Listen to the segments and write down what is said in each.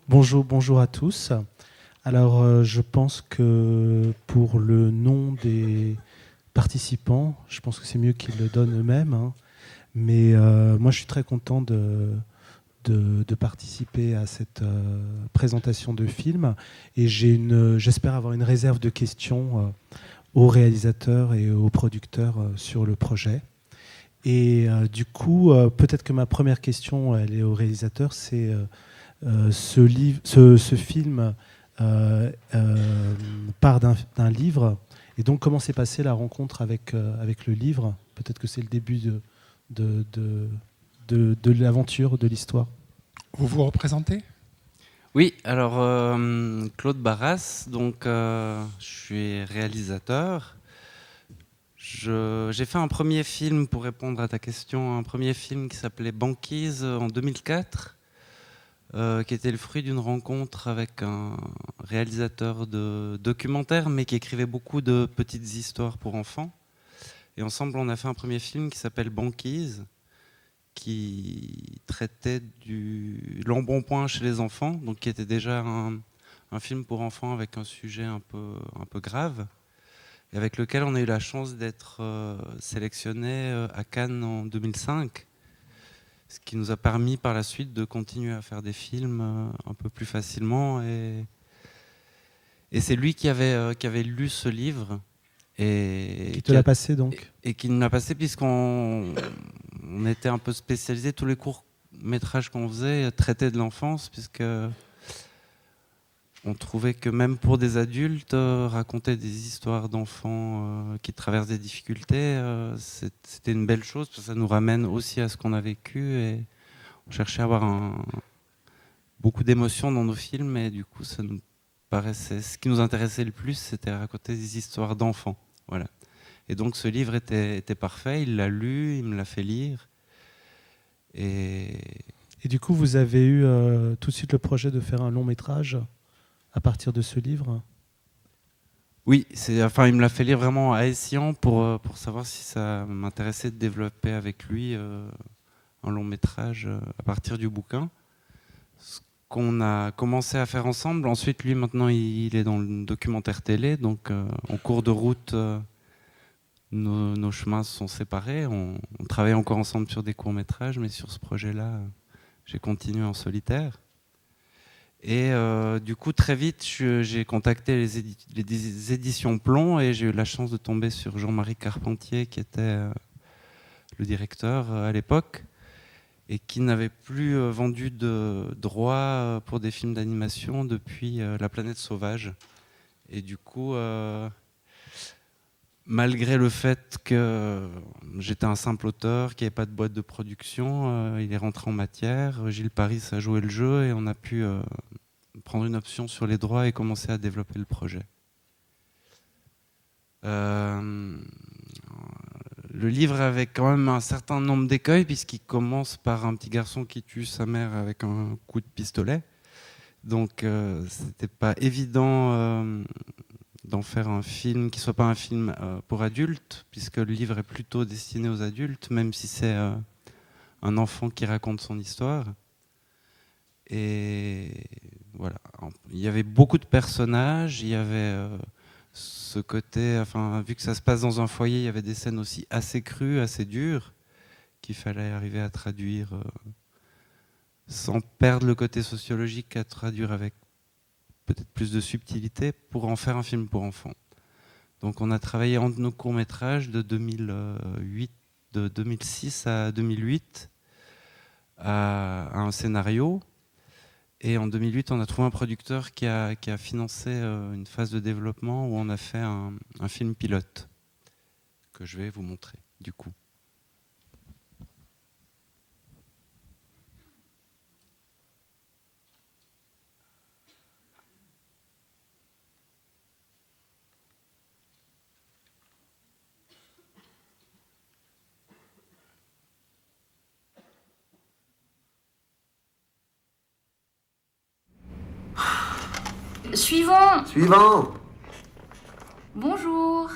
Bonjour à tous. Alors, je pense que pour le nom des participants, je pense que c'est mieux qu'ils le donnent eux-mêmes, hein. Mais moi, je suis très content de participer à cette présentation de film. Et j'espère avoir une réserve de questions aux réalisateurs et aux producteurs sur le projet. Et du coup, peut-être que ma première question, elle est au réalisateur, c'est ce film part d'un livre. Et donc, comment s'est passée la rencontre avec le livre? Peut-être que c'est le début de, de, de l'aventure, de l'histoire. Vous vous représentez? Oui, alors Claude Barras, donc je suis réalisateur. J'ai fait un premier film, pour répondre à ta question, un premier film qui s'appelait Banquise en 2004, qui était le fruit d'une rencontre avec un réalisateur de documentaires, mais qui écrivait beaucoup de petites histoires pour enfants. Et ensemble, on a fait un premier film qui s'appelle Banquise, qui traitait du l'embonpoint chez les enfants, donc qui était déjà un film pour enfants avec un sujet un peu grave, et avec lequel on a eu la chance d'être sélectionné à Cannes en 2005, ce qui nous a permis par la suite de continuer à faire des films un peu plus facilement. Et c'est lui qui avait lu ce livre. Et Qui te l'a passé donc? Et qui nous l'a passé puisqu'on était un peu spécialisés. Tous les courts-métrages qu'on faisait traitaient de l'enfance, puisque on trouvait que même pour des adultes, raconter des histoires d'enfants qui traversent des difficultés, c'était une belle chose, parce que ça nous ramène aussi à ce qu'on a vécu, et on cherchait à avoir beaucoup d'émotions dans nos films, et du coup, ça nous paraissait, ce qui nous intéressait le plus, c'était raconter des histoires d'enfants. Voilà. Et donc ce livre était parfait, il l'a lu, il me l'a fait lire. Et du coup, vous avez eu tout de suite le projet de faire un long métrage à partir de ce livre? Oui, il me l'a fait lire vraiment à Essian pour savoir si ça m'intéressait de développer avec lui un long métrage à partir du bouquin. Ce qu'on a commencé à faire ensemble. Ensuite, lui, maintenant, il est dans le documentaire télé. Donc, en cours de route, nos chemins se sont séparés. On travaille encore ensemble sur des courts-métrages, mais sur ce projet-là, j'ai continué en solitaire. Et du coup, très vite, j'ai contacté les éditions Plomb, et j'ai eu la chance de tomber sur Jean-Marie Carpentier, qui était le directeur à l'époque, et qui n'avait plus vendu de droits pour des films d'animation depuis La Planète Sauvage. Et du coup, malgré le fait que j'étais un simple auteur, qu'il n'y avait pas de boîte de production, il est rentré en matière. Gilles Paris a joué le jeu, et on a pu prendre une option sur les droits et commencer à développer le projet. Le livre avait quand même un certain nombre d'écueils, puisqu'il commence par un petit garçon qui tue sa mère avec un coup de pistolet. Donc c'était pas évident d'en faire un film qui soit pas un film pour adultes, puisque le livre est plutôt destiné aux adultes, même si c'est un enfant qui raconte son histoire. Et voilà, il y avait beaucoup de personnages, il y avait ce côté, enfin, vu que ça se passe dans un foyer, il y avait des scènes aussi assez crues, assez dures, qu'il fallait arriver à traduire sans perdre le côté sociologique, à traduire avec peut-être plus de subtilité pour en faire un film pour enfants. Donc on a travaillé entre nos courts-métrages de 2006 à 2008 à un scénario. Et en 2008, on a trouvé un producteur qui a financé une phase de développement où on a fait un film pilote que je vais vous montrer du coup. Suivant. Suivant. Bonjour.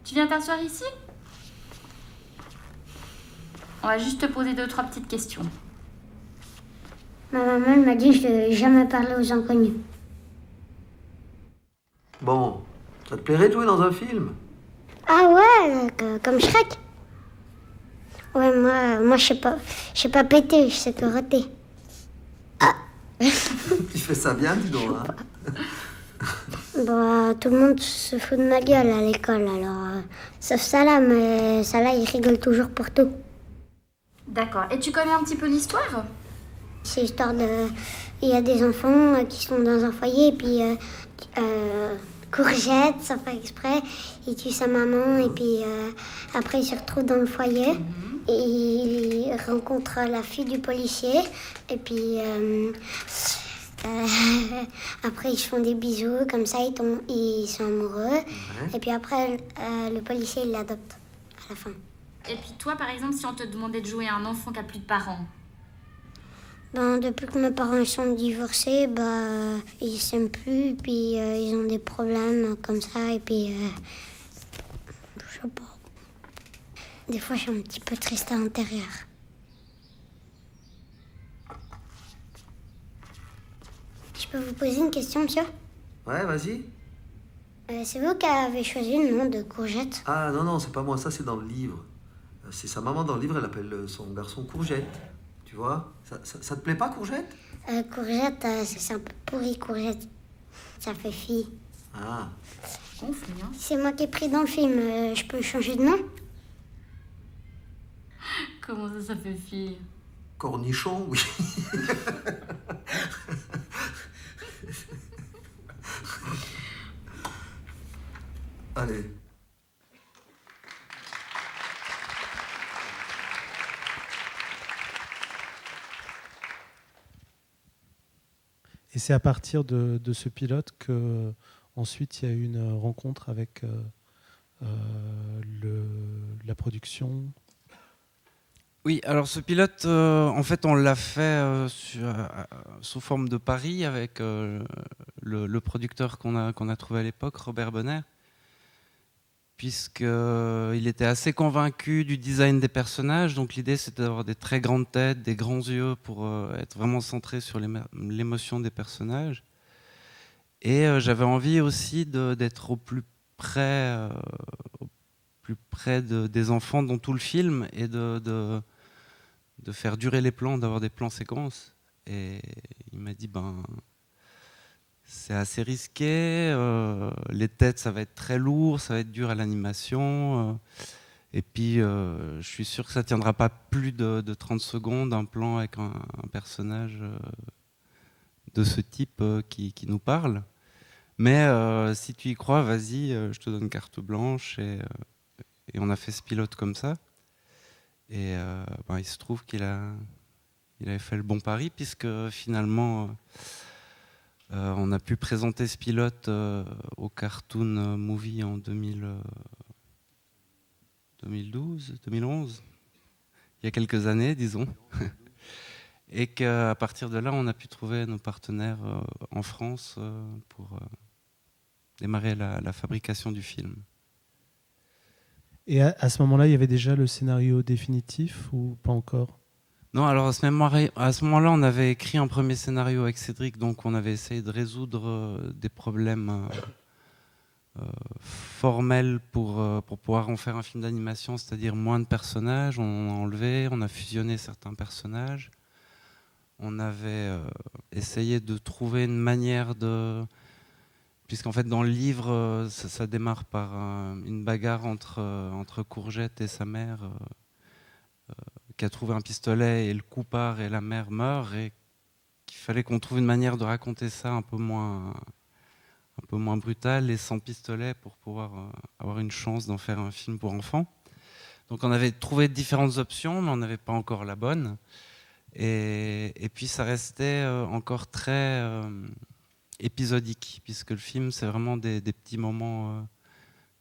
Tu viens t'asseoir ici? On va juste te poser 2-3 petites questions. Ma maman elle m'a dit que je ne devais jamais parler aux inconnus. Bon, ça te plairait de jouer dans un film? Ah ouais, comme Shrek. Ouais, moi je sais pas péter, je sais que rater. Tu fais ça bien, dis donc, hein? Bah, tout le monde se fout de ma gueule à l'école, alors... sauf Salah, mais Salah, il rigole toujours pour tout. D'accord. Et tu connais un petit peu l'histoire? C'est l'histoire de... Il y a des enfants qui sont dans un foyer, et puis Courgette, sans faire exprès, il tue sa maman, et puis après il se retrouve dans le foyer, et il rencontre la fille du policier, et puis... après ils se font des bisous, comme ça ils sont amoureux. Et puis après le policier il l'adopte à la fin. Et puis toi, par exemple, si on te demandait de jouer à un enfant qui a plus de parents? Ben, depuis que mes parents ils sont divorcés, ils s'aiment plus, puis ils ont des problèmes comme ça, et puis je sais pas. Des fois je suis un petit peu triste à l'intérieur. Je peux vous poser une question, monsieur? Ouais, vas-y. C'est vous qui avez choisi le nom de Courgette? Ah non, c'est pas moi, ça c'est dans le livre. C'est sa maman dans le livre, elle appelle son garçon Courgette. Tu vois? Ça te plaît pas, Courgette? Courgette, c'est un peu pourri, Courgette. Ça fait fille. Ah. Gonflé, hein? C'est moi qui ai pris dans le film, je peux changer de nom? Comment ça fait fille? Cornichon, oui. Allez. Et c'est à partir de ce pilote que ensuite il y a eu une rencontre avec la production. Oui, alors ce pilote, en fait, on l'a fait sous forme de pari avec le producteur qu'on a trouvé à l'époque, Robert Bonner, puisqu'il était assez convaincu du design des personnages. Donc l'idée, c'était d'avoir des très grandes têtes, des grands yeux pour être vraiment centré sur l'émotion des personnages. Et j'avais envie aussi d'être au plus près des enfants dans tout le film et de faire durer les plans, d'avoir des plans séquences. Et il m'a dit, c'est assez risqué, les têtes, ça va être très lourd, ça va être dur à l'animation. Et puis, je suis sûr que ça ne tiendra pas plus de 30 secondes, un plan avec un personnage de ce type qui nous parle. Mais si tu y crois, vas-y, je te donne carte blanche. Et on a fait ce pilote comme ça. Et il se trouve qu'il avait fait le bon pari, puisque finalement, on a pu présenter ce pilote au Cartoon Movie en 2012, 2011, il y a quelques années, disons. Et qu'à partir de là, on a pu trouver nos partenaires en France pour démarrer la fabrication du film. Et à ce moment-là, il y avait déjà le scénario définitif ou pas encore? Non, alors à ce moment-là, on avait écrit un premier scénario avec Cédric, donc on avait essayé de résoudre des problèmes formels pour pouvoir en faire un film d'animation, c'est-à-dire moins de personnages. On a enlevé, on a fusionné certains personnages. On avait essayé de trouver une manière de... Puisqu'en fait, dans le livre, ça démarre par une bagarre entre Courgette et sa mère, qui a trouvé un pistolet et le coup part et la mère meurt, et qu'il fallait qu'on trouve une manière de raconter ça un peu moins brutale et sans pistolet pour pouvoir avoir une chance d'en faire un film pour enfants. Donc on avait trouvé différentes options, mais on n'avait pas encore la bonne. Et puis ça restait encore très épisodique, puisque le film, c'est vraiment des petits moments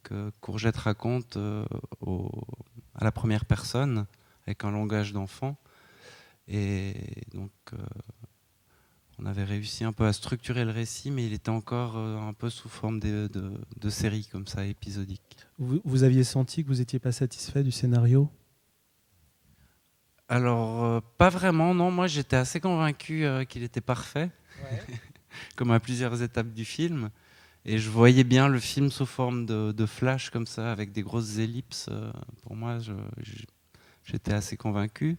que Courgette raconte à la première personne, avec un langage d'enfant. Et donc, on avait réussi un peu à structurer le récit, mais il était encore un peu sous forme de série, comme ça, épisodique. Vous aviez senti que vous n'étiez pas satisfait du scénario? Alors, pas vraiment, non. Moi, j'étais assez convaincu qu'il était parfait, comme à plusieurs étapes du film. Et je voyais bien le film sous forme de flash, comme ça, avec des grosses ellipses. Pour moi, j'étais assez convaincu.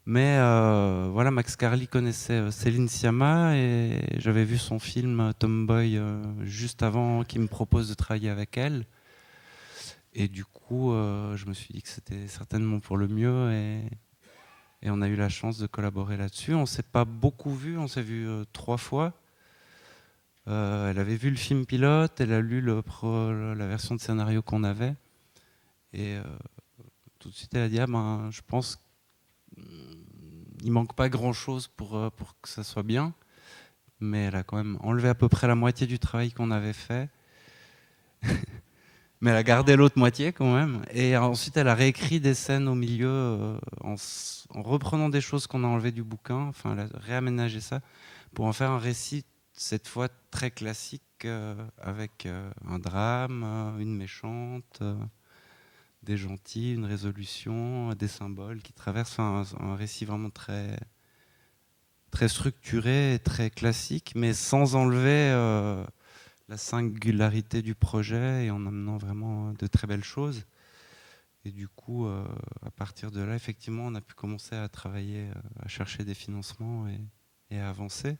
Mais voilà, Max Carley connaissait Céline Sciamma et j'avais vu son film Tomboy juste avant qu'il me propose de travailler avec elle. Et du coup, je me suis dit que c'était certainement pour le mieux et on a eu la chance de collaborer là-dessus. On ne s'est pas beaucoup vu, on s'est vu 3 fois. Elle avait vu le film pilote, elle a lu la version de scénario qu'on avait. Et tout de suite, elle a dit, je pense il manque pas grand-chose pour que ça soit bien. Mais elle a quand même enlevé à peu près la moitié du travail qu'on avait fait. Mais elle a gardé l'autre moitié quand même. Et ensuite, elle a réécrit des scènes au milieu en reprenant des choses qu'on a enlevées du bouquin. Enfin, elle a réaménagé ça pour en faire un récit, cette fois très classique, avec un drame, une méchante, des gentils, une résolution, des symboles qui traversent un récit vraiment très, très structuré et très classique, mais sans enlever la singularité du projet et en amenant vraiment de très belles choses. Et du coup, à partir de là, effectivement, on a pu commencer à travailler, à chercher des financements et à avancer.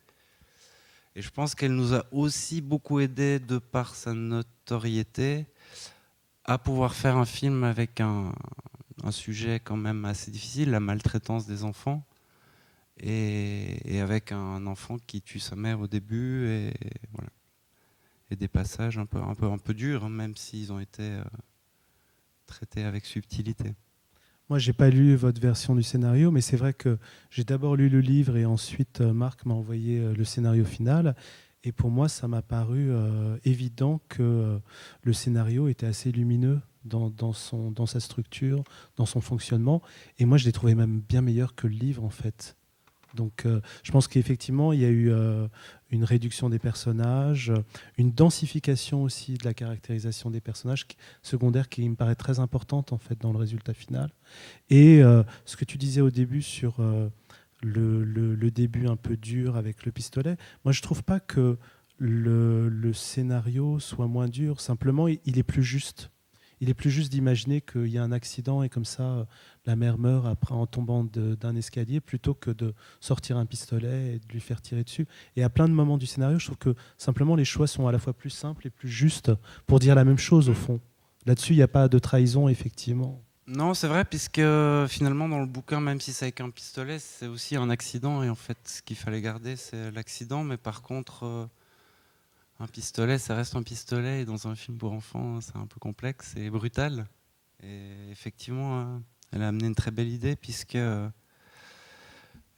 Et je pense qu'elle nous a aussi beaucoup aidé, de par sa notoriété, à pouvoir faire un film avec un sujet quand même assez difficile, la maltraitance des enfants, et avec un enfant qui tue sa mère au début, et voilà. Et des passages un peu durs, hein, même s'ils ont été traités avec subtilité. Moi, j'ai pas lu votre version du scénario, mais c'est vrai que j'ai d'abord lu le livre et ensuite Marc m'a envoyé le scénario final. Et pour moi, ça m'a paru évident que le scénario était assez lumineux dans sa structure, dans son fonctionnement. Et moi, je l'ai trouvé même bien meilleur que le livre, en fait. Donc, je pense qu'effectivement, il y a eu une réduction des personnages, une densification aussi de la caractérisation des personnages secondaires qui me paraît très importante en fait dans le résultat final. Et ce que tu disais au début sur le début un peu dur avec le pistolet, moi je trouve pas que le scénario soit moins dur. Simplement, il est plus juste. Il est plus juste d'imaginer qu'il y a un accident et comme ça, la mère meurt après en tombant d'un escalier plutôt que de sortir un pistolet et de lui faire tirer dessus. Et à plein de moments du scénario, je trouve que simplement les choix sont à la fois plus simples et plus justes pour dire la même chose au fond. Là-dessus, il n'y a pas de trahison, effectivement. Non, c'est vrai, puisque finalement, dans le bouquin, même si c'est avec un pistolet, c'est aussi un accident. Et en fait, ce qu'il fallait garder, c'est l'accident. Mais par contre, un pistolet, ça reste un pistolet. Et dans un film pour enfants, c'est un peu complexe et brutal. Et effectivement, elle a amené une très belle idée, puisque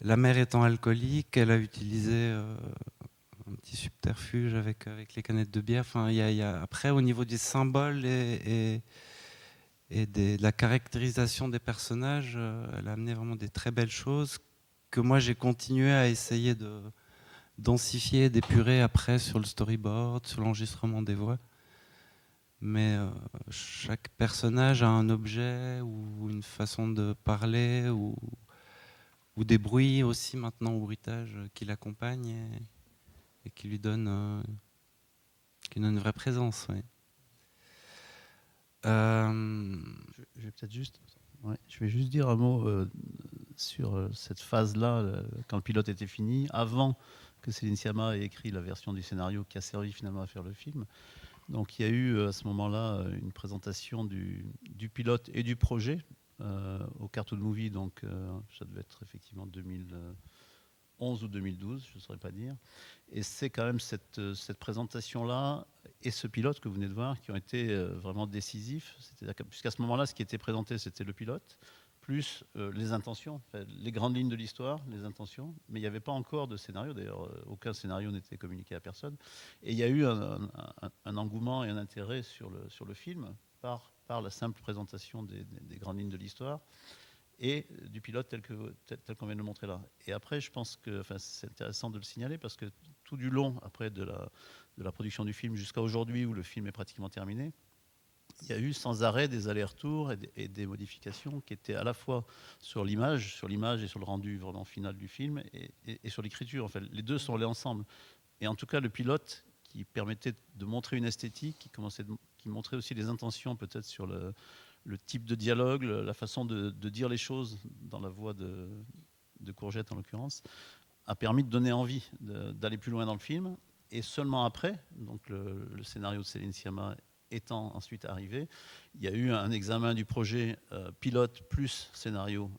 la mère étant alcoolique, elle a utilisé un petit subterfuge avec les canettes de bière. Enfin, après, au niveau des symboles et de la caractérisation des personnages, elle a amené vraiment des très belles choses que moi j'ai continué à essayer de densifier, d'épurer après sur le storyboard, sur l'enregistrement des voix. Mais chaque personnage a un objet ou une façon de parler ou des bruits aussi maintenant au bruitage qui l'accompagnent et qui lui donnent une vraie présence. Ouais. Je vais peut-être juste, je vais juste dire un mot sur cette phase-là, quand le pilote était fini, avant que Céline Sciamma ait écrit la version du scénario qui a servi finalement à faire le film. Donc il y a eu à ce moment-là une présentation du pilote et du projet au Cartoon Movie, donc ça devait être effectivement 2011 ou 2012, je ne saurais pas dire. Et c'est quand même cette présentation-là et ce pilote que vous venez de voir qui ont été vraiment décisifs. Puisqu'à ce moment-là, ce qui était présenté, c'était le pilote, plus les intentions, les grandes lignes de l'histoire, les intentions. Mais il n'y avait pas encore de scénario. D'ailleurs, aucun scénario n'était communiqué à personne. Et il y a eu un engouement et un intérêt sur le film par la simple présentation des grandes lignes de l'histoire et du pilote tel qu'on vient de le montrer là. Et après, je pense que c'est intéressant de le signaler parce que tout du long, après de la production du film jusqu'à aujourd'hui où le film est pratiquement terminé, il y a eu sans arrêt des allers-retours et des modifications qui étaient à la fois sur l'image et sur le rendu vraiment final du film et sur l'écriture. En fait, les deux sont allés ensemble. Et en tout cas, le pilote qui permettait de montrer une esthétique, qui montrait aussi les intentions peut-être sur le type de dialogue, la façon de dire les choses dans la voix de Courgette en l'occurrence, a permis de donner envie d'aller plus loin dans le film. Et seulement après, donc le scénario de Céline Sciamma étant ensuite arrivé, il y a eu un examen du projet pilote plus scénario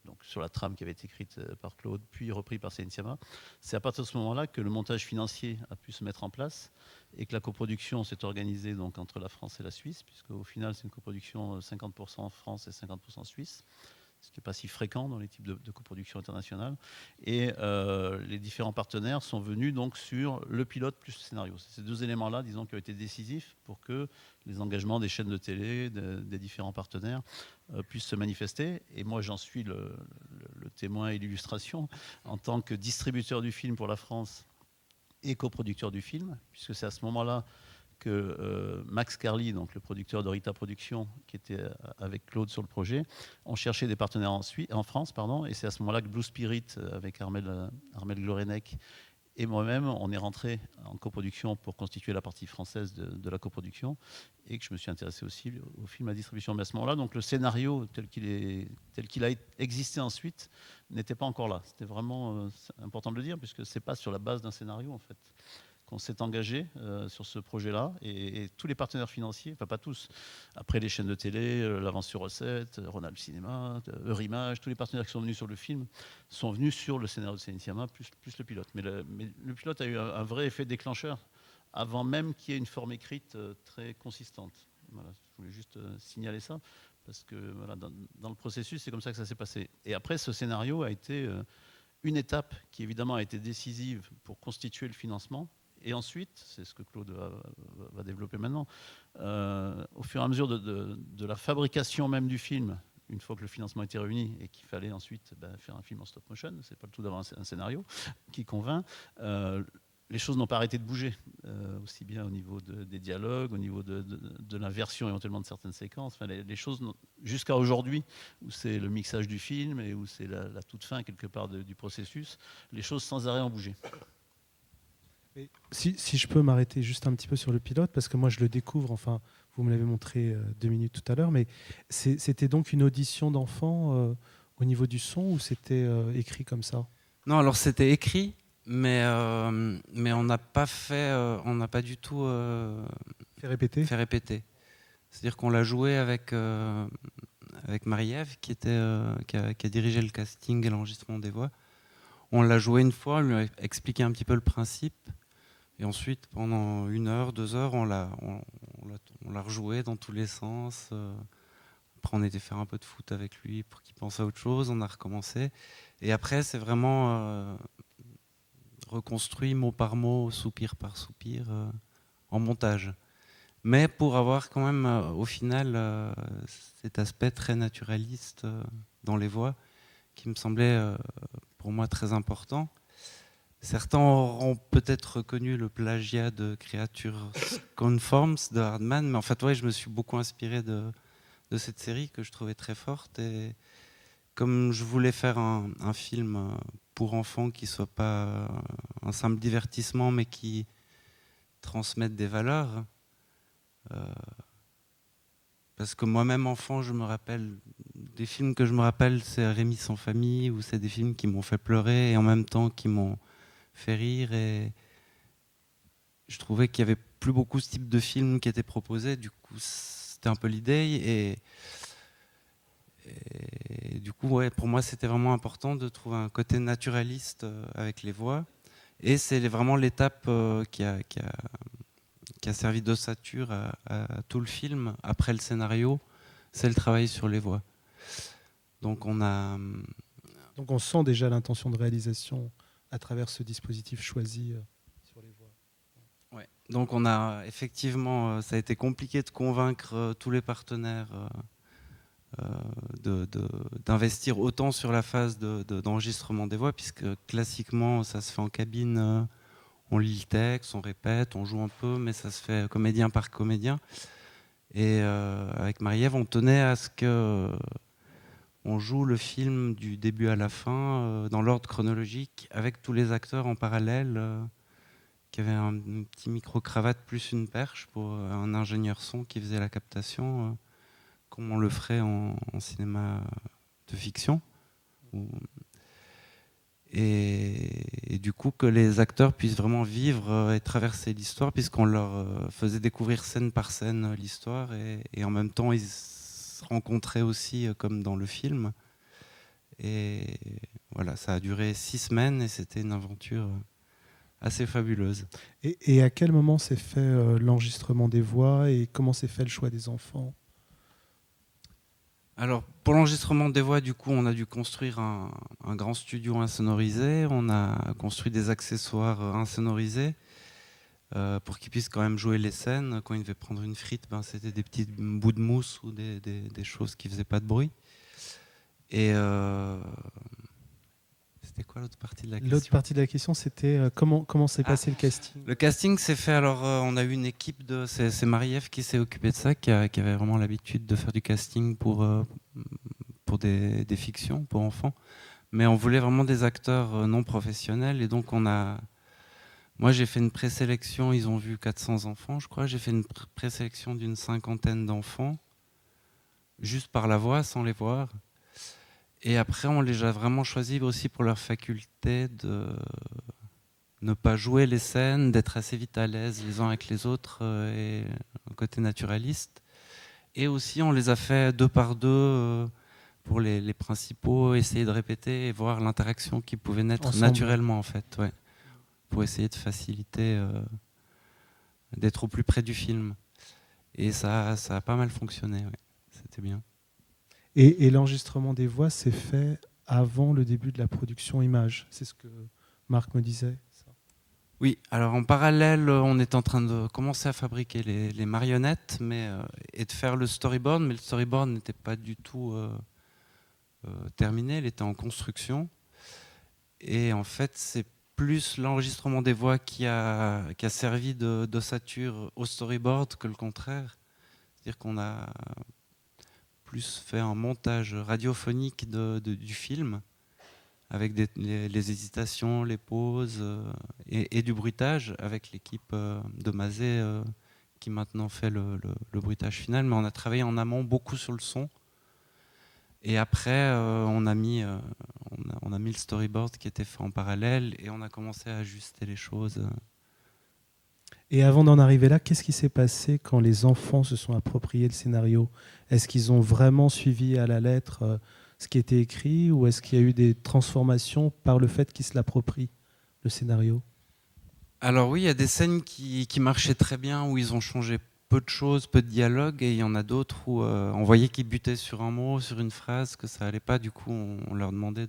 donc sur la trame qui avait été écrite par Claude, puis repris par Céline Sciamma. C'est à partir de ce moment-là que le montage financier a pu se mettre en place et que la coproduction s'est organisée donc, entre la France et la Suisse, puisqu'au final c'est une coproduction 50% France et 50% Suisse, ce qui n'est pas si fréquent dans les types de coproduction internationale. Et les différents partenaires sont venus donc sur le pilote plus le scénario. C'est ces deux éléments-là, disons, qui ont été décisifs pour que les engagements des chaînes de télé, des différents partenaires puissent se manifester. Et moi, j'en suis le témoin et l'illustration en tant que distributeur du film pour la France et coproducteur du film, puisque c'est à ce moment-là que Max Carly, donc le producteur de Rita Productions, qui était avec Claude sur le projet, ont cherché des partenaires en France, et c'est à ce moment-là que Blue Spirit, avec Armel Glorenec et moi-même, on est rentré en coproduction pour constituer la partie française de la coproduction, et que je me suis intéressé aussi au film à distribution. Mais à ce moment-là, donc le scénario tel qu'il a existé ensuite n'était pas encore là. C'était vraiment important de le dire, puisque c'est pas sur la base d'un scénario en fait qu'on s'est engagé sur ce projet-là, et tous les partenaires financiers, enfin pas tous, après les chaînes de télé, l'Avance sur Recette, Ronald Cinéma, Eurimage, tous les partenaires qui sont venus sur le film sont venus sur le scénario de Céline Sciamma plus le pilote. Mais le pilote a eu un vrai effet déclencheur avant même qu'il y ait une forme écrite très consistante. Voilà, je voulais juste signaler ça, parce que voilà, dans le processus, c'est comme ça que ça s'est passé. Et après, ce scénario a été une étape qui évidemment a été décisive pour constituer le financement. Et ensuite, c'est ce que Claude va développer maintenant, au fur et à mesure de la fabrication même du film, une fois que le financement était réuni et qu'il fallait ensuite faire un film en stop motion, c'est pas le tout d'avoir un scénario qui convainc, les choses n'ont pas arrêté de bouger, aussi bien au niveau des dialogues, au niveau de l'inversion éventuellement de certaines séquences, enfin, les choses jusqu'à aujourd'hui, où c'est le mixage du film et où c'est la toute fin quelque part du processus, les choses sans arrêt ont bougé. Si je peux m'arrêter juste un petit peu sur le pilote, parce que moi je le découvre, enfin vous me l'avez montré 2 minutes tout à l'heure, mais c'était donc une audition d'enfant au niveau du son, ou c'était écrit comme ça? Non, alors c'était écrit, mais on n'a pas fait, on n'a pas du tout Fait répéter. C'est-à-dire qu'on l'a joué avec Marie-Ève qui a dirigé le casting et l'enregistrement des voix. On l'a joué une fois, on lui a expliqué un petit peu le principe. Et ensuite, pendant 1 heure, 2 heures, on l'a rejoué dans tous les sens. Après, on était faire un peu de foot avec lui pour qu'il pense à autre chose. On a recommencé. Et après, c'est vraiment reconstruit mot par mot, soupir par soupir, en montage. Mais pour avoir quand même, au final, cet aspect très naturaliste dans les voix, qui me semblait, pour moi, très important. Certains auront peut-être reconnu le plagiat de Creatures Conforms de Hardman, mais en fait, ouais, je me suis beaucoup inspiré de cette série que je trouvais très forte. Et comme je voulais faire un film pour enfants qui ne soit pas un simple divertissement, mais qui transmette des valeurs, parce que moi-même, enfant, je me rappelle des films que je me rappelle, c'est Rémi sans famille, ou c'est des films qui m'ont fait pleurer et en même temps qui m'ont fait rire, et je trouvais qu'il n'y avait plus beaucoup ce type de film qui était proposé. Du coup, c'était un peu l'idée, et du coup, ouais, pour moi, c'était vraiment important de trouver un côté naturaliste avec les voix, et c'est vraiment l'étape qui a servi d'ossature à tout le film. Après le scénario, c'est le travail sur les voix. Donc on sent déjà l'intention de réalisation à travers ce dispositif choisi sur les voix. Ouais. Donc on a effectivement, ça a été compliqué de convaincre tous les partenaires d'investir autant sur la phase d'enregistrement des voix, puisque classiquement ça se fait en cabine, on lit le texte, on répète, on joue un peu, mais ça se fait comédien par comédien. Et avec Marie-Ève, on tenait à ce que on joue le film du début à la fin dans l'ordre chronologique avec tous les acteurs en parallèle qui avaient un petit micro-cravate plus une perche pour un ingénieur son qui faisait la captation comme on le ferait en cinéma de fiction. Et du coup que les acteurs puissent vraiment vivre et traverser l'histoire puisqu'on leur faisait découvrir scène par scène l'histoire et en même temps ils se rencontraient aussi comme dans le film. Et voilà, ça a duré 6 semaines et c'était une aventure assez fabuleuse. Et à quel moment s'est fait l'enregistrement des voix et comment s'est fait le choix des enfants? Alors, pour l'enregistrement des voix, du coup, on a dû construire un grand studio insonorisé. On a construit des accessoires insonorisés pour qu'ils puissent quand même jouer les scènes. Quand ils devaient prendre une frite, c'était des petits bouts de mousse ou des choses qui ne faisaient pas de bruit. Et c'était quoi l'autre partie de la question? L'autre partie de la question, c'était comment s'est passé le casting? Le casting s'est fait, alors on a eu une équipe c'est Marie-Ève qui s'est occupée de ça, qui avait vraiment l'habitude de faire du casting pour des fictions, pour enfants. Mais on voulait vraiment des acteurs non professionnels. Et donc moi j'ai fait une présélection, ils ont vu 400 enfants je crois, j'ai fait une présélection d'une 50aine d'enfants, juste par la voix, sans les voir. Et après, on les a vraiment choisis aussi pour leur faculté de ne pas jouer les scènes, d'être assez vite à l'aise les uns avec les autres et un côté naturaliste. Et aussi, on les a fait 2 par 2 pour les principaux, essayer de répéter et voir l'interaction qui pouvait naître ensemble, naturellement, en fait, ouais, pour essayer de faciliter, d'être au plus près du film. Et ça a pas mal fonctionné, ouais. C'était bien. Et l'enregistrement des voix s'est fait avant le début de la production image. C'est ce que Marc me disait. Ça. Oui, alors en parallèle, on est en train de commencer à fabriquer les marionnettes et de faire le storyboard, mais le storyboard n'était pas du tout terminé, il était en construction. Et en fait, c'est plus l'enregistrement des voix qui a servi d'ossature au storyboard que le contraire. C'est-à-dire qu'on a plus fait un montage radiophonique du film, avec les hésitations, les pauses et du bruitage, avec l'équipe de Mazet qui maintenant fait le bruitage final. Mais on a travaillé en amont beaucoup sur le son. Et après, on a mis le storyboard qui était fait en parallèle et on a commencé à ajuster les choses. Et avant d'en arriver là, qu'est-ce qui s'est passé quand les enfants se sont appropriés le scénario? Est-ce qu'ils ont vraiment suivi à la lettre ce qui était écrit ou est-ce qu'il y a eu des transformations par le fait qu'ils se l'approprient, le scénario? Alors oui, il y a des scènes qui marchaient très bien, où ils ont changé peu de choses, peu de dialogue, et il y en a d'autres où on voyait qu'ils butaient sur un mot, sur une phrase, que ça allait pas. Du coup, on leur demandait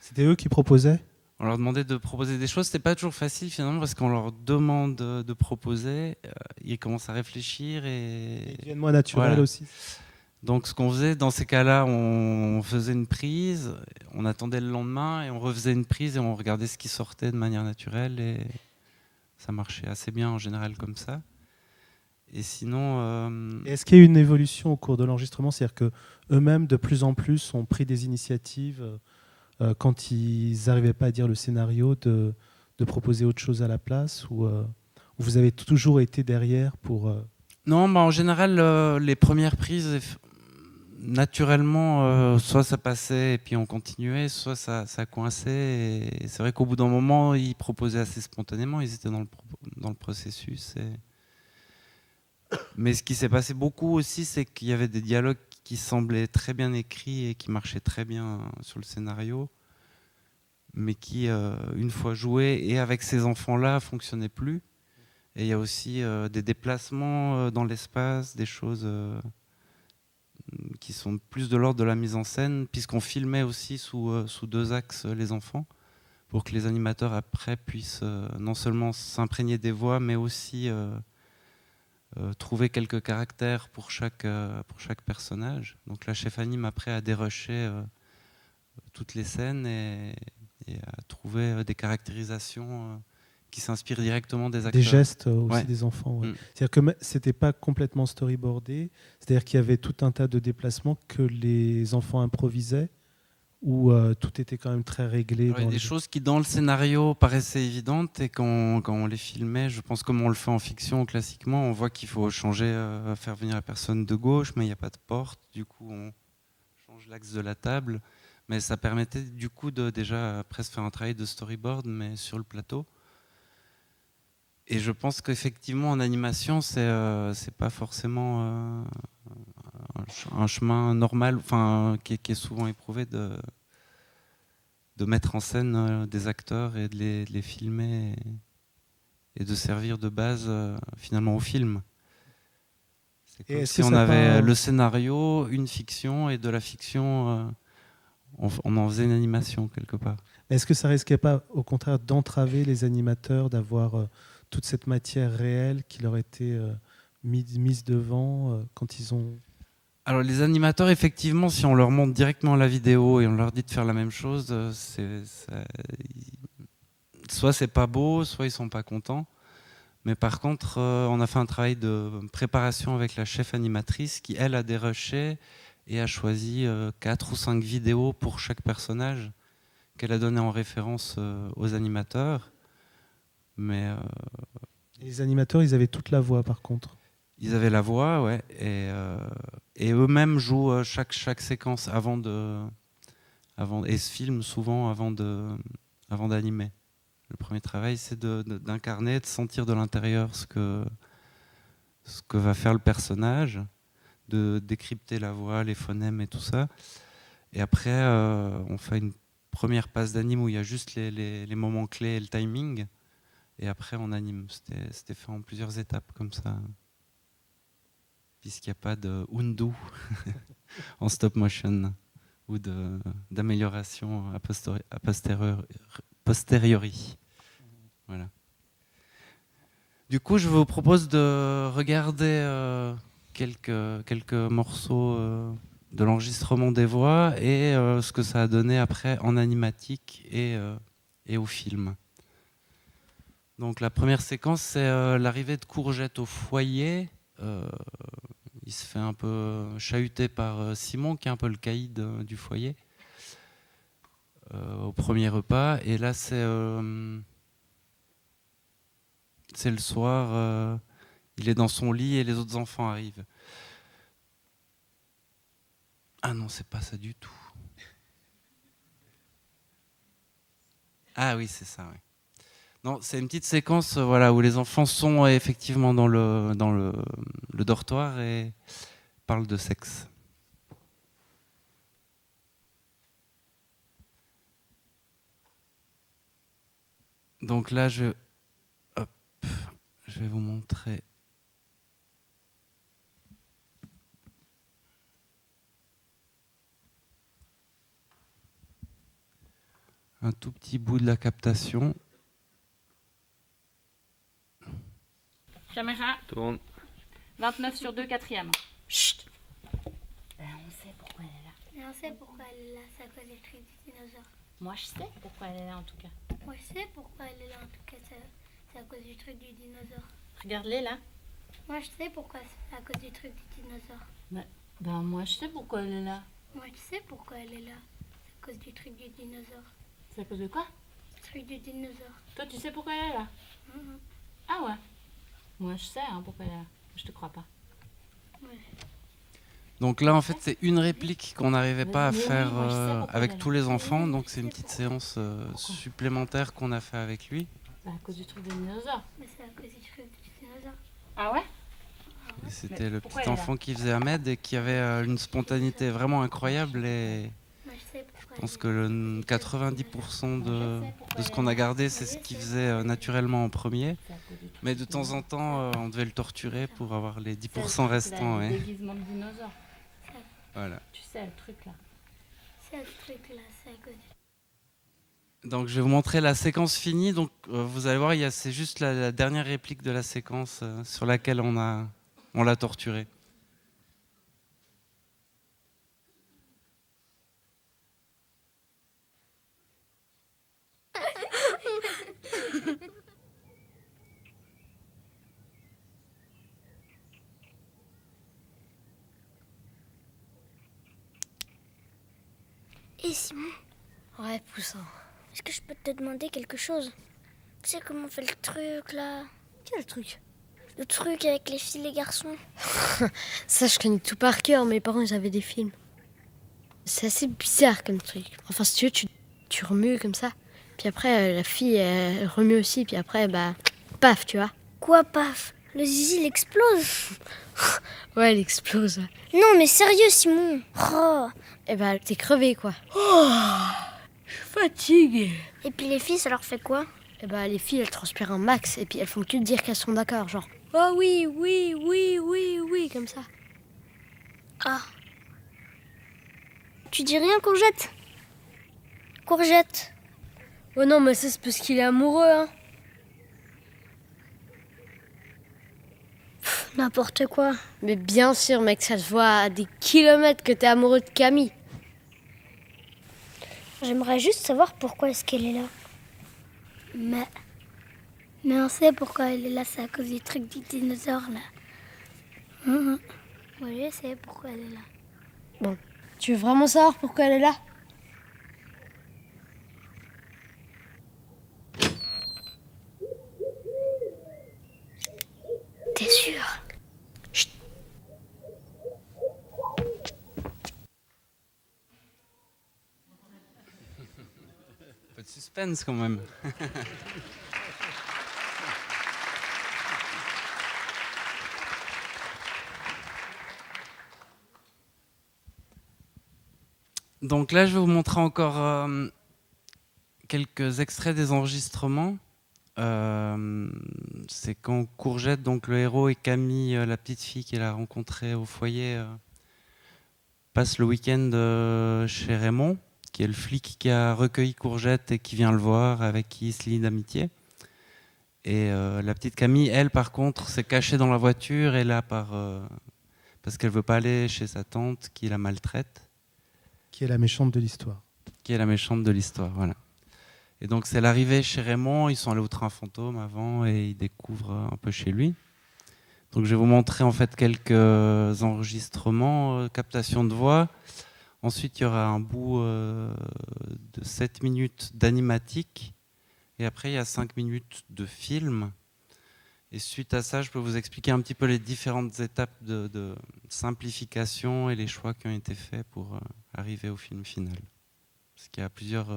C'était eux qui proposaient? On leur demandait de proposer des choses. C'était pas toujours facile finalement parce qu'on leur demande de proposer, ils commencent à réfléchir et Ils deviennent moins naturels voilà. aussi. Donc ce qu'on faisait dans ces cas-là, on faisait une prise, on attendait le lendemain et on refaisait une prise et on regardait ce qui sortait de manière naturelle et ça marchait assez bien en général comme ça. Et sinon, Et est-ce qu'il y a eu une évolution au cours de l'enregistrement? C'est-à-dire que eux-mêmes, de plus en plus, ont pris des initiatives quand ils n'arrivaient pas à dire le scénario, de proposer autre chose à la place, ou vous avez toujours été derrière pour... non, en général, les premières prises, naturellement, soit ça passait et puis on continuait, soit ça coinçait. Et c'est vrai qu'au bout d'un moment, ils proposaient assez spontanément, ils étaient dans le processus. Mais ce qui s'est passé beaucoup aussi, c'est qu'il y avait des dialogues qui semblaient très bien écrits et qui marchaient très bien sur le scénario, mais qui, une fois joués et avec ces enfants-là, fonctionnaient plus. Et il y a aussi des déplacements dans l'espace, des choses qui sont plus de l'ordre de la mise en scène, puisqu'on filmait aussi sous 2 axes les enfants, pour que les animateurs après puissent non seulement s'imprégner des voix, mais aussi trouver quelques caractères pour chaque personnage. Donc la chef anime après a dérushé toutes les scènes et a trouvé des caractérisations qui s'inspire directement des acteurs. Des gestes aussi Ouais. des enfants. Ouais. Mm. C'est-à-dire que c'était pas complètement storyboardé. C'est-à-dire qu'il y avait tout un tas de déplacements que les enfants improvisaient, où tout était quand même très réglé. Alors, il y a dans des les- choses qui, dans le scénario, paraissaient évidentes, et quand on les filmait, je pense comme on le fait en fiction classiquement, on voit qu'il faut changer, faire venir la personne de gauche, mais il n'y a pas de porte, du coup on change l'axe de la table. Mais ça permettait du coup de déjà presque faire un travail de storyboard, mais sur le plateau. Et je pense qu'effectivement en animation, c'est pas forcément un chemin normal, enfin qui est souvent éprouvé de mettre en scène des acteurs et de les filmer et de servir de base finalement au film. C'est Et comme est-ce si que on ça avait part- le scénario, une fiction, et de la fiction, on en faisait une animation quelque part. Est-ce que ça risquait pas, au contraire, d'entraver les animateurs, d'avoir toute cette matière réelle qui leur était mise devant quand ils ont... Alors les animateurs, effectivement, si on leur montre directement la vidéo et on leur dit de faire la même chose, soit c'est pas beau, soit ils sont pas contents. Mais par contre, on a fait un travail de préparation avec la chef animatrice qui, elle, a dérushé et a choisi 4 ou 5 vidéos pour chaque personnage qu'elle a donné en référence aux animateurs. Mais Et les animateurs, ils avaient toute la voix, par contre. ils avaient la voix, ouais, et eux-mêmes jouent chaque séquence et se filment souvent avant d'animer. Le premier travail, c'est d'incarner, de sentir de l'intérieur ce que va faire le personnage, de décrypter la voix, les phonèmes et tout ça. Et après, on fait une première passe d'anime où il y a juste les moments clés et le timing. Et après, on anime. C'était fait en plusieurs étapes comme ça. Puisqu'il n'y a pas de undo en stop motion ou d'amélioration a posteriori. Voilà. Du coup, je vous propose de regarder quelques morceaux de l'enregistrement des voix et ce que ça a donné après en animatique et au film. Donc la première séquence, c'est l'arrivée de Courgette au foyer. Il se fait un peu chahuter par Simon, qui est un peu le caïd du foyer, au premier repas. Et là, c'est le soir, il est dans son lit et les autres enfants arrivent. Ah non, c'est pas ça du tout. Ah oui, c'est ça, oui. Non, c'est une petite séquence voilà, où les enfants sont effectivement dans le dortoir et parlent de sexe. Donc là, je vais vous montrer. Un tout petit bout de la captation. Caméra, Tourne. 29/2, 4e. Chut. On sait pourquoi elle est là. Mais on sait pourquoi elle est là, c'est à cause du truc du dinosaure. Moi, je sais pourquoi elle est là, en tout cas. Moi, je sais pourquoi elle est là, en tout cas, c'est à cause du truc du dinosaure. Regarde-les, là. Moi, je sais pourquoi c'est à cause du truc du dinosaure. Ben, moi, je sais pourquoi elle est là. Moi, je sais pourquoi elle est là, c'est à cause du truc du dinosaure. C'est à cause de quoi? Le truc du dinosaure. Toi, tu sais pourquoi elle est là? Mhm. Ah ouais. Moi, je sais pourquoi elle est là. Je te crois pas. Ouais. Donc là, en fait, c'est une réplique qu'on n'arrivait pas à Mais oui, faire moi, je sais pourquoi elle avec est tous là. les enfants. Donc c'est une petite séance Pourquoi supplémentaire qu'on a fait avec lui. Ben, à cause du truc des dinosaures. Mais c'est à cause du truc du dinosaure. Ah ouais? Et c'était le pourquoi petit elle est là enfant qui faisait Ahmed et qui avait une spontanéité vraiment incroyable. Et Moi, je sais pourquoi je pense elle que est là. le 90% de ce qu'on a gardé, c'est ce qu'il faisait naturellement en premier. C'est à cause du truc Mais du de temps en dinosaure. temps, on devait le torturer pour avoir les C'est le 10% truc, là, restants. le Ouais. déguisement de dinosaure. Voilà. Tu sais, le truc là. C'est ce truc-là, c'est à cause du... Donc je vais vous montrer la séquence finie. Donc vous allez voir, c'est juste la dernière réplique de la séquence sur laquelle on l'a torturé. Et Simon, Ouais, Poussin. est-ce que je peux te demander quelque chose? Tu sais comment on fait le truc là? Quel truc? Le truc avec les filles et les garçons. Ça, je connais tout par cœur. Mes parents, ils avaient des films. C'est assez bizarre comme truc. Enfin, si tu veux, tu remues comme ça. Puis après, la fille, elle remue aussi. Puis après, bah, paf, tu vois. Quoi, paf? Le zizi, il explose. Ouais, elle explose. Ouais. Non, mais sérieux, Simon. Oh. Et bah, t'es crevé, quoi. Je suis fatiguée. Et puis les filles, ça leur fait quoi? Et bah, les filles, elles transpirent un max. Et puis, elles font que dire qu'elles sont d'accord. Genre, oh oui, oui, oui, oui, oui, comme ça. Ah. Tu dis rien, Courgette? Courgette. Oh non, mais ça, c'est parce qu'il est amoureux, hein. N'importe quoi. Mais bien sûr, mec, ça se voit à des kilomètres que t'es amoureux de Camille. J'aimerais juste savoir pourquoi est-ce qu'elle est là. Mais on sait pourquoi elle est là, c'est à cause du truc du dinosaure là. Oui, je sais pourquoi elle est là. Bon, tu veux vraiment savoir pourquoi elle est là? T'es sûr? Un peu de suspense quand même. Donc là, je vais vous montrer encore quelques extraits des enregistrements. C'est quand Courgette, donc le héros, et Camille, la petite fille qu'il a rencontrée au foyer, passent le week-end chez Raymond, qui est le flic qui a recueilli Courgette et qui vient le voir, avec qui il se lie d'amitié. Et la petite Camille, elle, par contre, s'est cachée dans la voiture et là, parce qu'elle veut pas aller chez sa tante qui la maltraite. Qui est la méchante de l'histoire. Qui est la méchante de l'histoire, voilà. Et donc c'est l'arrivée chez Raymond, ils sont allés au train fantôme avant et ils découvrent un peu chez lui. Donc je vais vous montrer en fait quelques enregistrements, captation de voix. Ensuite il y aura un bout de 7 minutes d'animatique et après il y a 5 minutes de film. Et suite à ça, je peux vous expliquer un petit peu les différentes étapes de simplification et les choix qui ont été faits pour arriver au film final. Parce qu'il y a plusieurs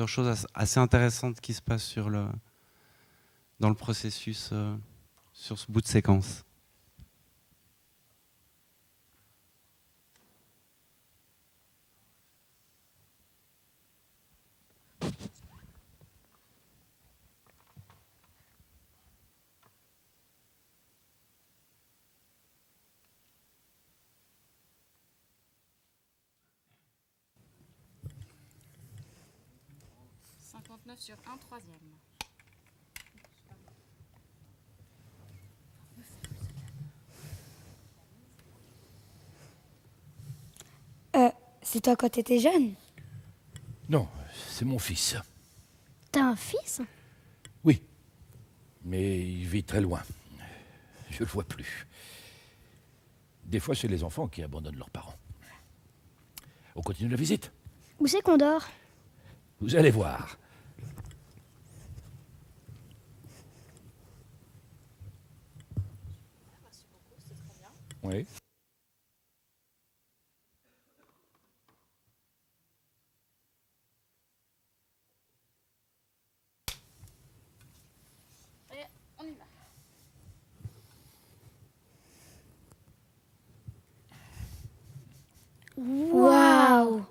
choses assez intéressantes qui se passent dans le processus, sur ce bout de séquence. Sur 1 troisième. C'est toi quand t'étais jeune? Non, c'est mon fils. T'as un fils? Oui, mais il vit très loin. Je le vois plus. Des fois, c'est les enfants qui abandonnent leurs parents. On continue la visite? Où c'est qu'on dort? Vous allez voir. Oui. On y va. Waouh!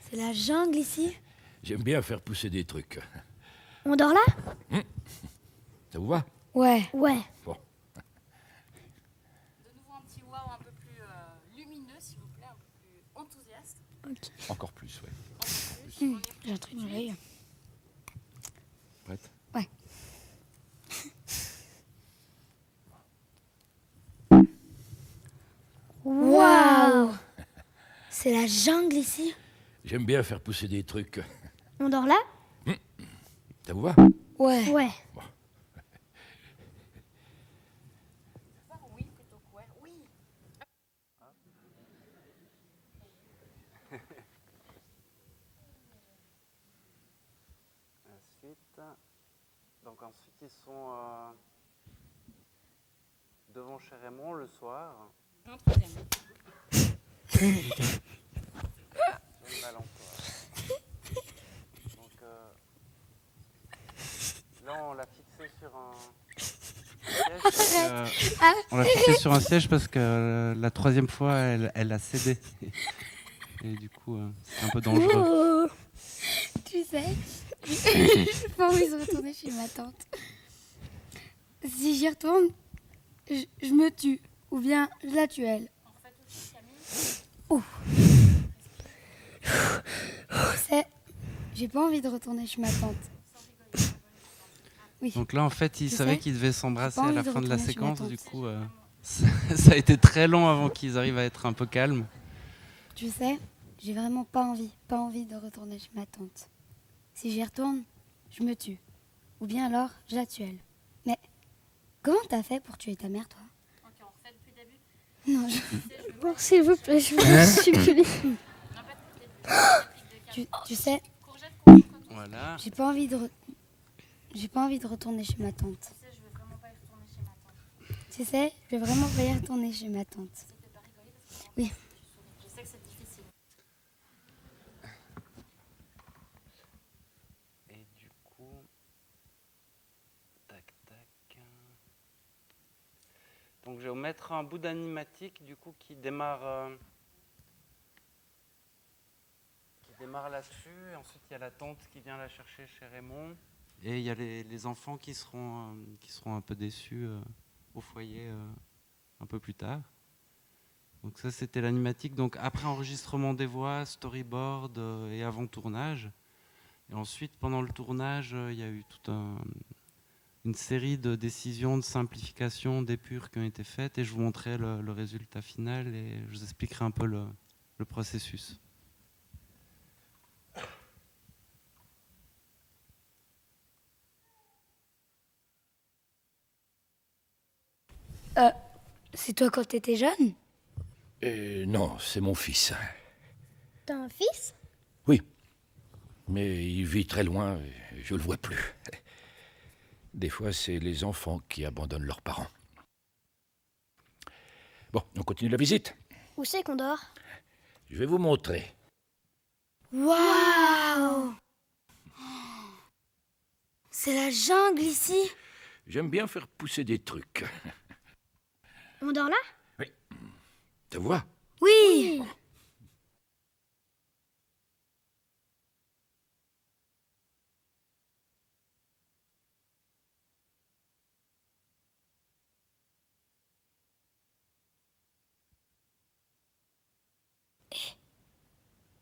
C'est la jungle ici? J'aime bien faire pousser des trucs. On dort là? Ça vous va? Ouais. Ouais. Bon. De nouveau un petit wow un peu plus lumineux, s'il vous plaît, un peu plus enthousiaste. Encore plus, ouais. J'ai un truc dans l'œil. Prête? Ouais. Waouh! C'est la jungle ici? J'aime bien faire pousser des trucs. On dort là? Ça vous va? Ouais. Ouais. Oui, plutôt que ouais. Oui. Donc ensuite, ils sont devant chez Raymond le soir. Un troisième. Sur une balançoire. Donc là, on l'a fixé sur un siège. On l'a fixé sur un siège parce que la troisième fois, elle a cédé. Et du coup, c'est un peu dangereux. Tu sais, j'ai pas envie de retourner chez ma tante. Si j'y retourne, je me tue. Ou bien je la tue elle. Ouh. Tu sais, j'ai pas envie de retourner chez ma tante. Oui. Donc là, en fait, il Tu savait sais, qu'ils devaient s'embrasser j'ai pas à la envie de fin de la retourner chez ma séquence. tante. Du coup, ça a été très long avant qu'ils arrivent à être un peu calmes. Tu sais, j'ai vraiment pas envie de retourner chez ma tante. Si j'y retourne, je me tue. Ou bien alors, je la tue elle. Mais comment t'as fait pour tuer ta mère, toi? Ok, on refait depuis le début. Non, Bon, s'il vous plaît, je vous supplie. tu sais, Voilà. j'ai pas envie de retourner chez ma tante. Tu sais, je veux vraiment pas y retourner chez ma tante. Tu sais, je vais vraiment pas y retourner chez ma tante. Essaye de pas rigoler parce que Oui. je sais que c'est difficile. Et du coup, tac tac. Donc je vais vous mettre un bout d'animatique du coup qui démarre là-dessus. Et ensuite il y a la tante qui vient la chercher chez Raymond. Et il y a les enfants qui seront un peu déçus au foyer un peu plus tard. Donc ça c'était l'animatique. Donc après enregistrement des voix, storyboard et avant tournage. Et ensuite pendant le tournage il y a eu toute une série de décisions de simplification, d'épures qui ont été faites. Et je vous montrerai le résultat final et je vous expliquerai un peu le processus. C'est toi quand t'étais jeune? Non, c'est mon fils. T'as un fils? Oui, mais il vit très loin et je le vois plus. Des fois, c'est les enfants qui abandonnent leurs parents. Bon, on continue la visite. Où c'est qu'on dort? Je vais vous montrer. Waouh! C'est la jungle ici. J'aime bien faire pousser des trucs. On dort là? Oui. Tu vois? Oui.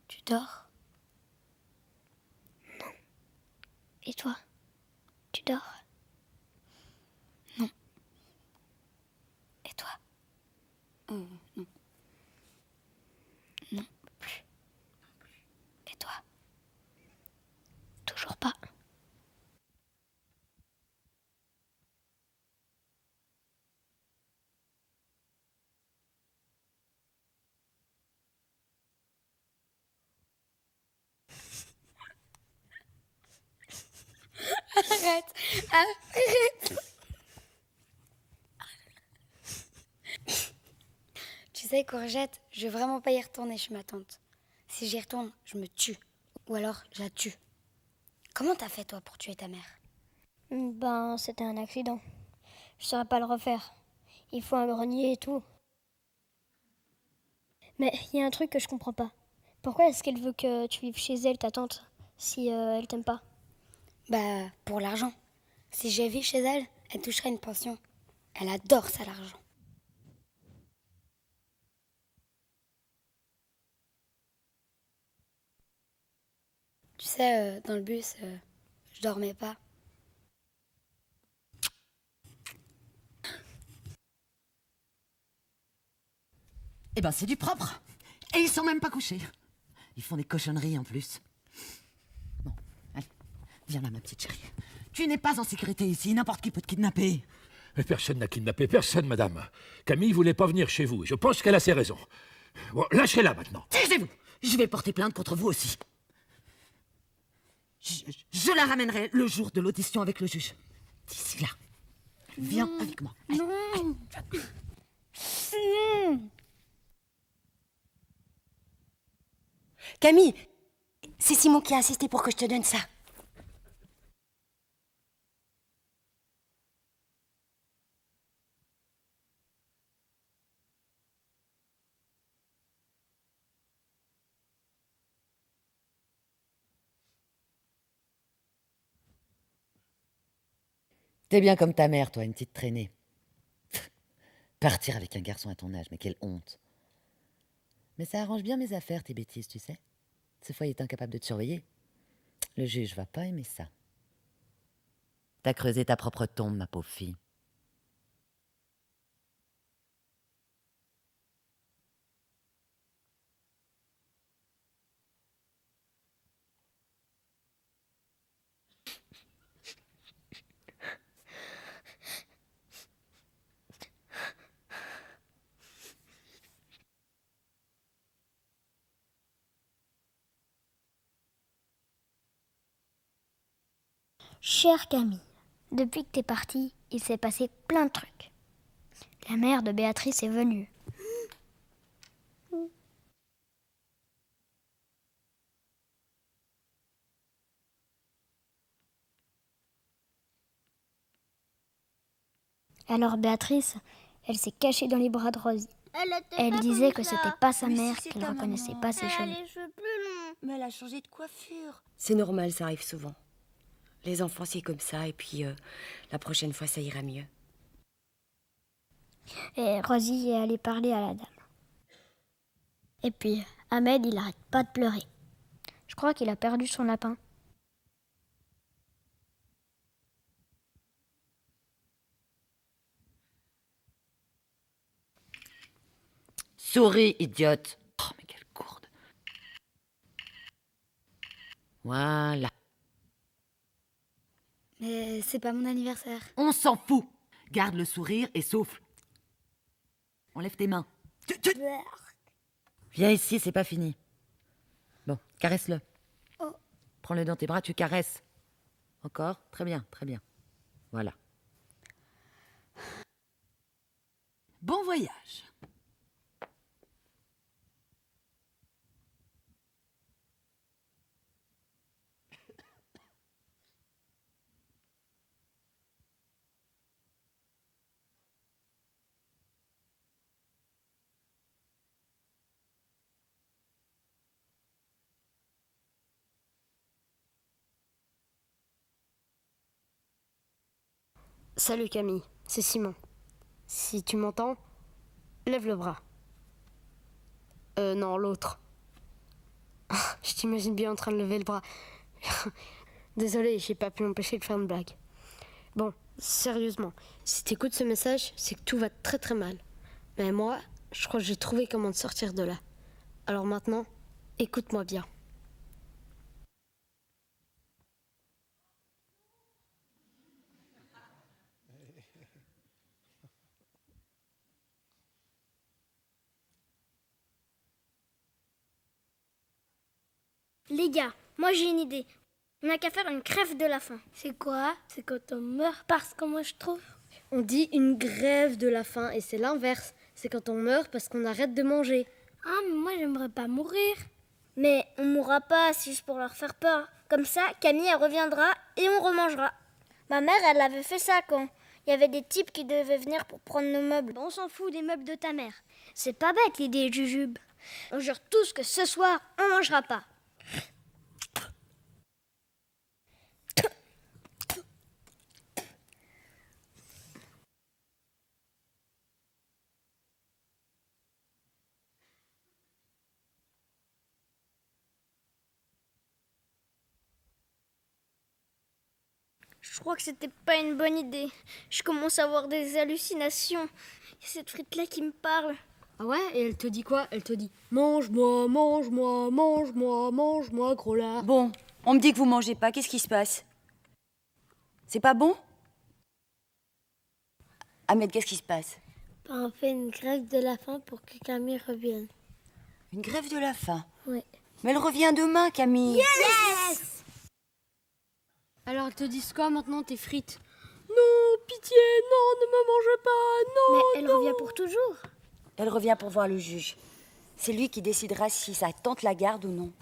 Tu dors? Et toi? Tu dors? Non. Et toi? Non. Non plus. Et toi? Toujours pas. Arrête. Tu sais, Courgette, je vais vraiment pas y retourner chez ma tante. Si j'y retourne, je me tue. Ou alors, je la tue. Comment t'as fait, toi, pour tuer ta mère? Ben, c'était un accident. Je saurais pas le refaire. Il faut un grenier et tout. Mais il y a un truc que je comprends pas. Pourquoi est-ce qu'elle veut que tu vives chez elle, ta tante, si elle t'aime pas? Bah, pour l'argent. Si je vis chez elle, elle toucherait une pension. Elle adore ça, l'argent. Tu sais, dans le bus, je dormais pas. Eh ben, c'est du propre. Et ils sont même pas couchés. Ils font des cochonneries en plus. Bon, allez, viens là, ma petite chérie. Tu n'es pas en sécurité ici, n'importe qui peut te kidnapper. Mais personne n'a kidnappé personne, madame. Camille voulait pas venir chez vous. Je pense qu'elle a ses raisons. Bon, lâchez-la maintenant. Taisez-vous. Je vais porter plainte contre vous aussi. Je la ramènerai le jour de l'audition avec le juge. D'ici là, viens avec moi. Allez, Non. Camille, c'est Simon qui a insisté pour que je te donne ça. T'es bien comme ta mère, toi, une petite traînée. Partir avec un garçon à ton âge, mais quelle honte. Mais ça arrange bien mes affaires, tes bêtises, tu sais. Ce foyer est incapable de te surveiller. Le juge va pas aimer ça. T'as creusé ta propre tombe, ma pauvre fille. Chère Camille, depuis que t'es partie, il s'est passé plein de trucs. La mère de Béatrice est venue. Alors Béatrice, elle s'est cachée dans les bras de Rosie. Elle disait que c'était pas sa mère, qu'elle reconnaissait pas ses cheveux. Mais elle a changé de coiffure. C'est normal, ça arrive souvent. Les enfants, c'est comme ça, et puis la prochaine fois, ça ira mieux. Et Rosie est allée parler à la dame. Et puis, Ahmed, il arrête pas de pleurer. Je crois qu'il a perdu son lapin. Souris, idiote. Oh, mais quelle gourde. Voilà. Mais c'est pas mon anniversaire. On s'en fout. Garde le sourire et souffle. Enlève tes mains. Viens ici, c'est pas fini. Bon, caresse-le. Oh. Prends-le dans tes bras, tu caresses. Encore? Très bien, très bien. Voilà. Bon voyage. Salut Camille, c'est Simon. Si tu m'entends, lève le bras. Non, l'autre. Je t'imagine bien en train de lever le bras. Désolé, j'ai pas pu m'empêcher de faire une blague. Bon, sérieusement, si t'écoutes ce message, c'est que tout va très très mal. Mais moi, je crois que j'ai trouvé comment te sortir de là. Alors maintenant, écoute-moi bien. Les gars, moi j'ai une idée. On n'a qu'à faire une crève de la faim. C'est quoi? C'est quand on meurt parce que moi je trouve. On dit une grève de la faim et c'est l'inverse. C'est quand on meurt parce qu'on arrête de manger. Ah, mais moi j'aimerais pas mourir. Mais on mourra pas, c'est juste pour leur faire peur. Comme ça, Camille elle reviendra et on remangera. Ma mère, elle avait fait ça quand il y avait des types qui devaient venir pour prendre nos meubles. On s'en fout des meubles de ta mère. C'est pas bête l'idée, Jujube. On jure tous que ce soir, on mangera pas. Je crois que c'était pas une bonne idée. Je commence à avoir des hallucinations. Il y a cette frite-là qui me parle. Ah ouais? Et elle te dit quoi? Elle te dit mange-moi, mange-moi, mange-moi, mange-moi, gros lard. Bon, on me dit que vous mangez pas. Qu'est-ce qui se passe? C'est pas bon? Ahmed, qu'est-ce qui se passe? On fait une grève de la faim pour que Camille revienne. Une grève de la faim? Oui. Mais elle revient demain, Camille. Yes! Alors elles te disent quoi maintenant, tes frites? Non, pitié, non, ne me mange pas, non. Mais elle revient pour toujours. Elle revient pour voir le juge. C'est lui qui décidera si sa tante la garde ou non.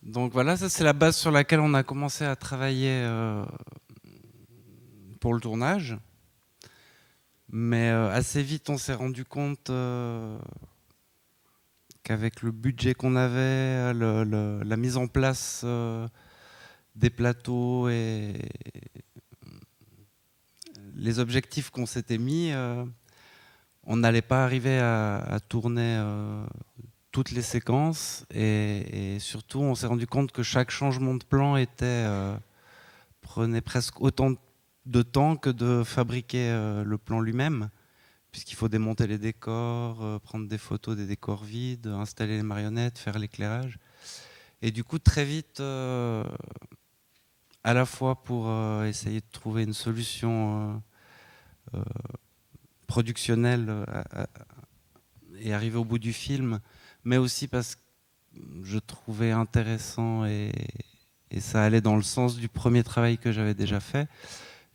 Donc voilà, ça c'est la base sur laquelle on a commencé à travailler pour le tournage. Mais assez vite, on s'est rendu compte qu'avec le budget qu'on avait, la mise en place des plateaux et les objectifs qu'on s'était mis, on n'allait pas arriver à tourner toutes les séquences et surtout on s'est rendu compte que chaque changement de plan prenait presque autant de temps que de fabriquer le plan lui-même, puisqu'il faut démonter les décors, prendre des photos des décors vides, installer les marionnettes, faire l'éclairage. Et du coup très vite, à la fois pour essayer de trouver une solution productionnelle et arriver au bout du film, mais aussi parce que je trouvais intéressant et ça allait dans le sens du premier travail que j'avais déjà fait.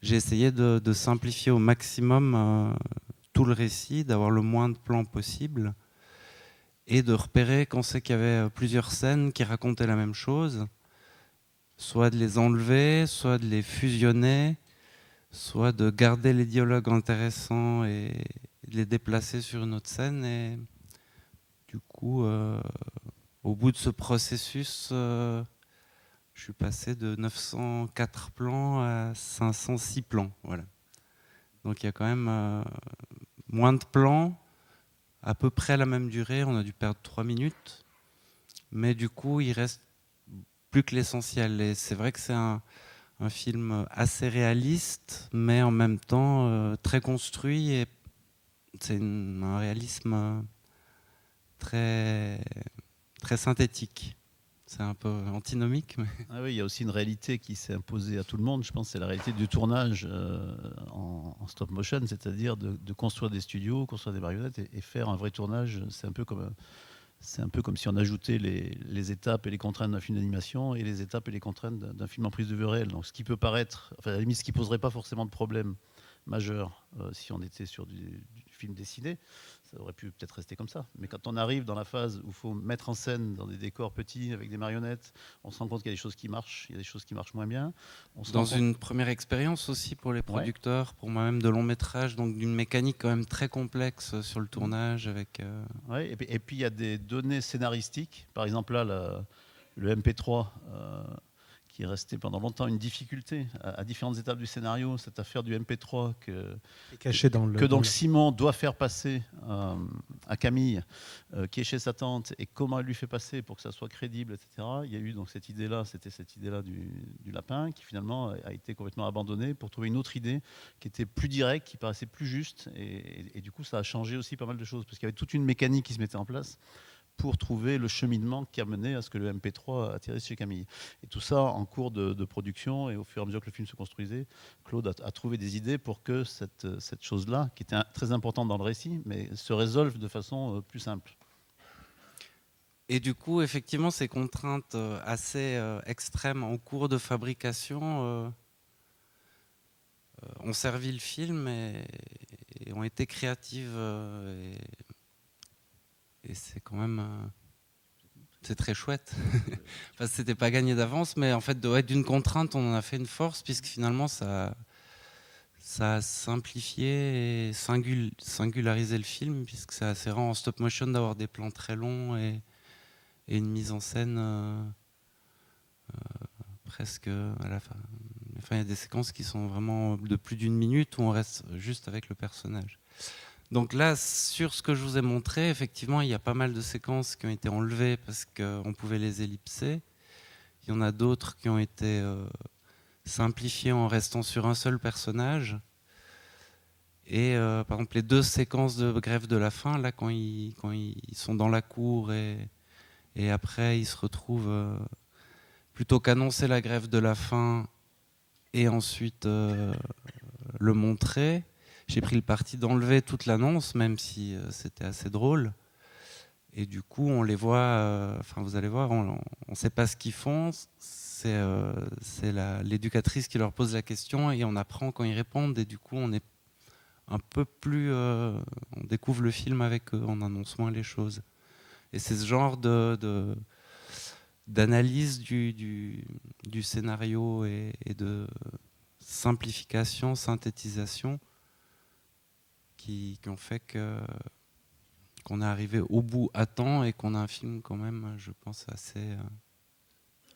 J'ai essayé de simplifier au maximum tout le récit, d'avoir le moins de plans possible et de repérer quand c'est qu'il y avait plusieurs scènes qui racontaient la même chose, soit de les enlever, soit de les fusionner, soit de garder les dialogues intéressants et de les déplacer sur une autre scène. Et du coup, au bout de ce processus, je suis passé de 904 plans à 506 plans. Voilà. Donc il y a quand même moins de plans, à peu près la même durée. On a dû perdre 3 minutes. Mais du coup, il reste plus que l'essentiel. Et c'est vrai que c'est un film assez réaliste, mais en même temps très construit. Et c'est un réalisme très, très synthétique. C'est un peu antinomique. Mais... Ah oui, il y a aussi une réalité qui s'est imposée à tout le monde. Je pense que c'est la réalité du tournage en stop motion, c'est-à-dire de construire des studios, construire des marionnettes et faire un vrai tournage. C'est un peu comme si on ajoutait les étapes et les contraintes d'un film d'animation et les étapes et les contraintes d'un film en prise de vue réelle. Donc, ce qui peut paraître, enfin, à la limite, ce qui poserait pas forcément de problème majeur si on était sur du film dessiné, ça aurait pu peut-être rester comme ça. Mais quand on arrive dans la phase où il faut mettre en scène dans des décors petits avec des marionnettes, on se rend compte qu'il y a des choses qui marchent, il y a des choses qui marchent moins bien. Dans une première expérience aussi pour les producteurs, pour moi-même de long métrage, donc d'une mécanique quand même très complexe sur le tournage. Avec, Ouais, et puis il y a des données scénaristiques. Par exemple là, le MP3 qui est resté pendant longtemps une difficulté à différentes étapes du scénario, cette affaire du MP3 que Simon doit faire passer à Camille, qui est chez sa tante, et comment elle lui fait passer pour que ça soit crédible, etc. Il y a eu donc cette idée-là, c'était cette idée-là du lapin, qui finalement a été complètement abandonnée pour trouver une autre idée qui était plus directe, qui paraissait plus juste, et du coup ça a changé aussi pas mal de choses, parce qu'il y avait toute une mécanique qui se mettait en place pour trouver le cheminement qui a mené à ce que le MP3 atterrisse chez Camille. Et tout ça en cours de production, et au fur et à mesure que le film se construisait, Claude a trouvé des idées pour que cette chose-là, qui était très importante dans le récit, mais se résolve de façon plus simple. Et du coup, effectivement, ces contraintes assez extrêmes en cours de fabrication ont servi le film et ont été créatives. Et c'est quand même c'est très chouette. Enfin, c'était pas gagné d'avance, mais en fait d'une contrainte on en a fait une force, puisque finalement ça a simplifié et singularisé le film, puisque c'est assez rare en stop motion d'avoir des plans très longs et une mise en scène presque à la fin. Enfin, il y a des séquences qui sont vraiment de plus d'une minute où on reste juste avec le personnage. Donc là, sur ce que je vous ai montré, effectivement, il y a pas mal de séquences qui ont été enlevées parce qu'on pouvait les ellipser. Il y en a d'autres qui ont été simplifiées en restant sur un seul personnage. Et par exemple, les 2 séquences de grève de la faim, là, quand ils sont dans la cour et après ils se retrouvent, plutôt qu'annoncer la grève de la faim et ensuite le montrer, j'ai pris le parti d'enlever toute l'annonce, même si c'était assez drôle. Et du coup, on les voit, vous allez voir, on ne sait pas ce qu'ils font. C'est l'éducatrice qui leur pose la question et on apprend quand ils répondent. Et du coup, on est un peu plus... on découvre le film avec eux, on annonce moins les choses. Et c'est ce genre d'analyse du scénario et de simplification, synthétisation qui ont fait qu'on est arrivé au bout à temps et qu'on a un film quand même, je pense,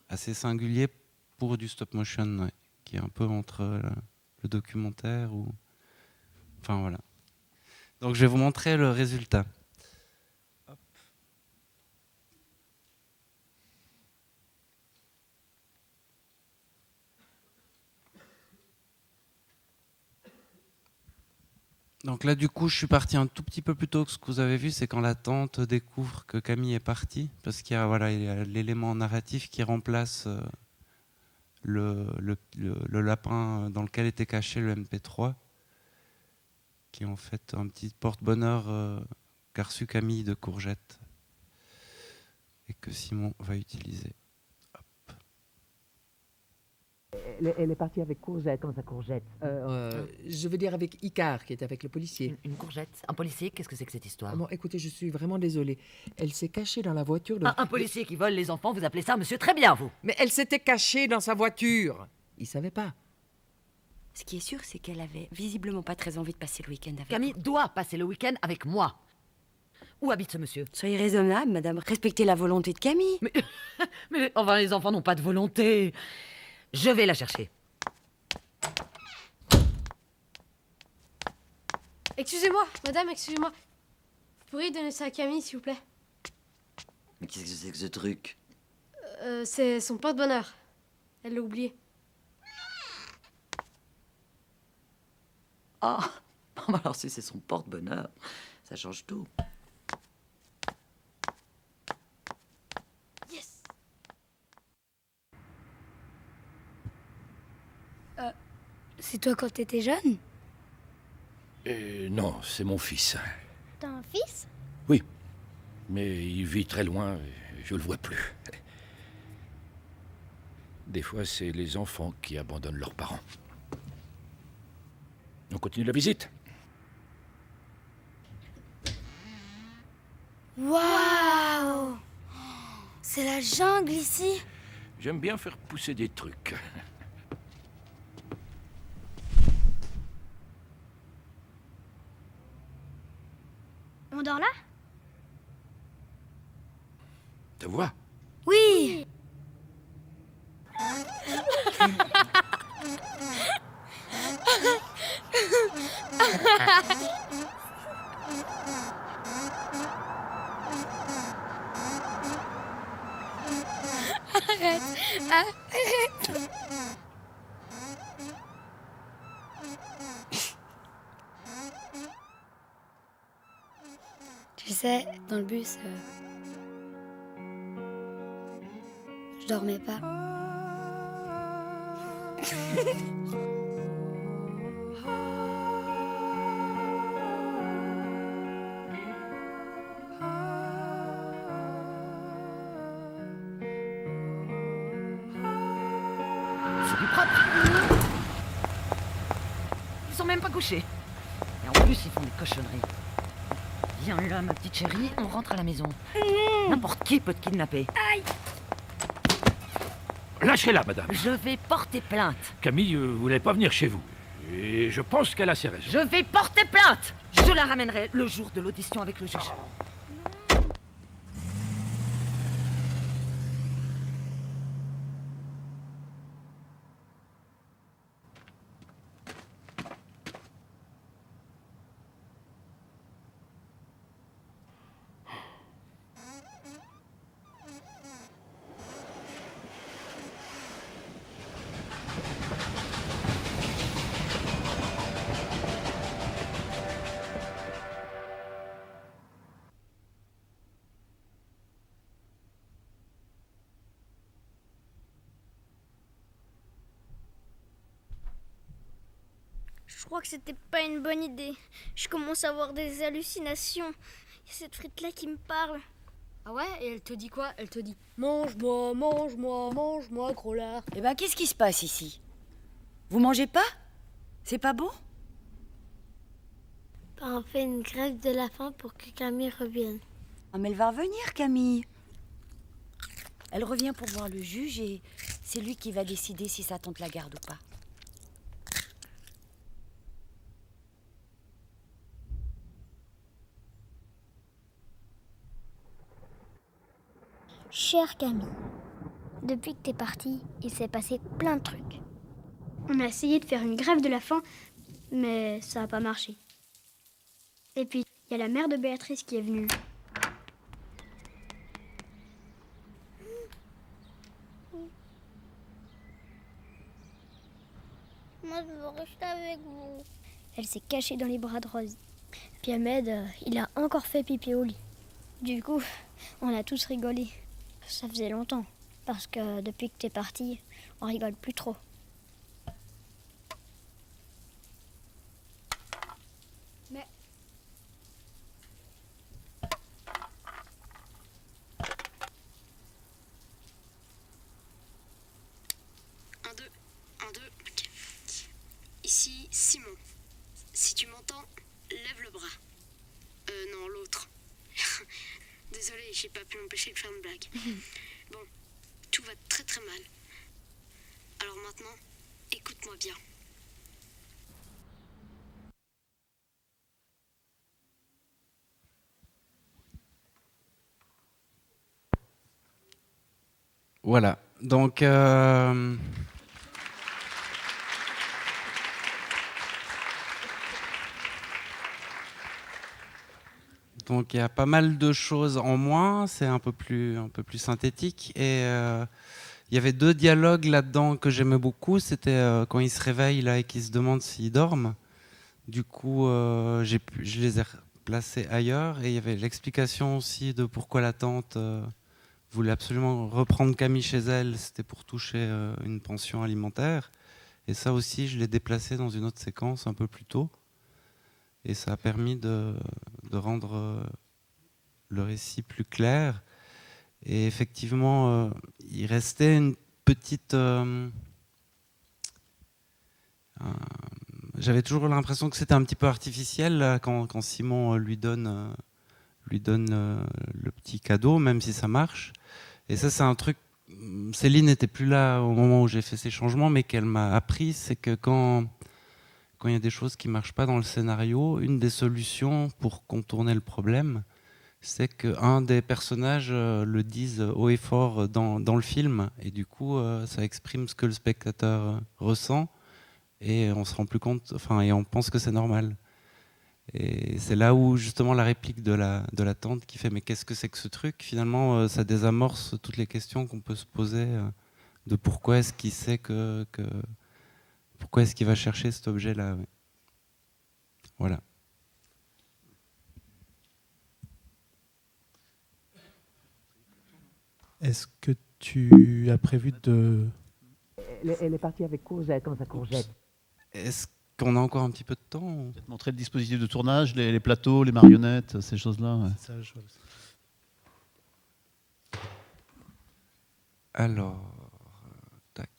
assez singulier pour du stop motion, ouais, qui est un peu entre le documentaire ou... Enfin voilà. Donc je vais vous montrer le résultat. Hop. Donc là, du coup, je suis parti un tout petit peu plus tôt que ce que vous avez vu. C'est quand la tante découvre que Camille est partie, parce qu'il y a l'élément narratif qui remplace le lapin dans lequel était caché le MP3, qui est en fait un petit porte-bonheur qu'a reçu Camille de Courgette et que Simon va utiliser. Elle est partie avec Courgette. Comment ça, Courgette? Je veux dire avec Icare, qui était avec le policier. Une Courgette? Un policier? Qu'est-ce que c'est que cette histoire? Bon, écoutez, je suis vraiment désolée. Elle s'est cachée dans la voiture de... Un policier qui vole les enfants, vous appelez ça monsieur très bien, vous? Mais elle s'était cachée dans sa voiture. Il savait pas. Ce qui est sûr, c'est qu'elle avait visiblement pas très envie de passer le week-end avec Camille doit passer le week-end avec moi. Où habite ce monsieur? Soyez raisonnable, madame. Respectez la volonté de Camille. Mais enfin, les enfants n'ont pas de volonté. Je vais la chercher. Excusez-moi, madame, excusez-moi. Vous pourriez donner ça à Camille, s'il vous plaît? Mais qu'est-ce que c'est que ce truc? C'est son porte-bonheur. Elle l'a oublié. Ah, bon, alors si c'est son porte-bonheur, ça change tout. Yes. C'est toi quand t'étais jeune? Non, c'est mon fils. T'as un fils? Oui, mais il vit très loin et je le vois plus. Des fois, c'est les enfants qui abandonnent leurs parents. On continue la visite. Waouh! C'est la jungle ici? J'aime bien faire pousser des trucs. On dort là? Te vois? Oui! Arrête! Arrête! Tu sais, dans le bus, je dormais pas. C'est du propre. Ils sont même pas couchés. Et en plus, ils font des cochonneries. Viens là, ma petite chérie, on rentre à la maison. N'importe qui peut te kidnapper. Aïe! Lâchez-la, madame. Je vais porter plainte. Camille voulait pas venir chez vous. Et je pense qu'elle a ses raisons. Je vais porter plainte. Je la ramènerai le jour de l'audition avec le juge. Je crois que c'était pas une bonne idée. Je commence à avoir des hallucinations. Il y a cette frite-là qui me parle. Ah ouais? Et elle te dit quoi? Elle te dit mange-moi, mange-moi, mange-moi, gros lard. Eh ben, qu'est-ce qui se passe ici? Vous mangez pas? C'est pas bon? On fait une grève de la faim pour que Camille revienne. Ah, mais elle va revenir, Camille. Elle revient pour voir le juge et c'est lui qui va décider si sa tante la garde ou pas. Chère Camille, depuis que t'es partie, il s'est passé plein de trucs. On a essayé de faire une grève de la faim, mais ça n'a pas marché. Et puis, il y a la mère de Béatrice qui est venue. Moi, je veux rester avec vous. Elle s'est cachée dans les bras de Rose. Puis Ahmed, il a encore fait pipi au lit. Du coup, on a tous rigolé. Ça faisait longtemps, parce que depuis que t'es partie, on rigole plus trop. Mais... Un, deux, ok. Ici, Simon. Si tu m'entends, lève le bras. Non, l'autre. Désolée, j'ai pas pu m'empêcher de faire une blague. Bon, tout va très très mal. Alors maintenant, écoute-moi bien. Voilà. Donc, il y a pas mal de choses en moins, c'est un peu plus synthétique. Et il y avait 2 dialogues là-dedans que j'aimais beaucoup. C'était quand ils se réveillent là, et qu'ils se demandent s'ils dorment. Du coup, je les ai placés ailleurs. Et il y avait l'explication aussi de pourquoi la tante voulait absolument reprendre Camille chez elle. C'était pour toucher une pension alimentaire. Et ça aussi, je l'ai déplacé dans une autre séquence un peu plus tôt. Et ça a permis de rendre le récit plus clair. Et effectivement, il restait une petite... j'avais toujours l'impression que c'était un petit peu artificiel là, quand Simon lui donne le petit cadeau, même si ça marche. Et ça, c'est un truc... Céline n'était plus là au moment où j'ai fait ces changements, mais qu'elle m'a appris, c'est que quand il y a des choses qui ne marchent pas dans le scénario, une des solutions pour contourner le problème, c'est qu'un des personnages le dise haut et fort dans le film, et du coup, ça exprime ce que le spectateur ressent, et on se rend plus compte, et on pense que c'est normal. Et c'est là où justement la réplique de la tante qui fait mais qu'est-ce que c'est que ce truc, finalement ça désamorce toutes les questions qu'on peut se poser de pourquoi est-ce qu'il sait pourquoi est-ce qu'il va chercher cet objet-là. Ouais. Voilà. Est-ce que tu as prévu de... Elle est partie avec Courgette, comme ça, Courgette. Est-ce qu'on a encore un petit peu de temps? Peut-être montrer le dispositif de tournage, les plateaux, les marionnettes, ces choses-là. Ouais. Ça, je... Alors, tac.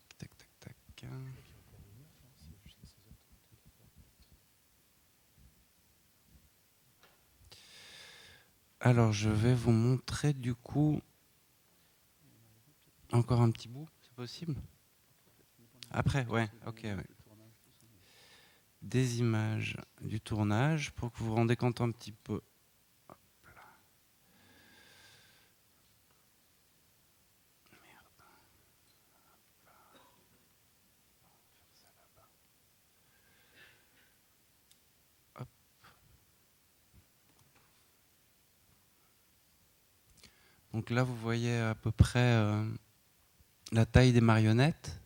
Alors, je vais vous montrer du coup encore un petit bout, c'est possible? Après, ouais, ok. Ouais. Des images du tournage pour que vous vous rendez compte un petit peu. Hop là. Merde. Hop. Donc là, vous voyez à peu près la taille des marionnettes,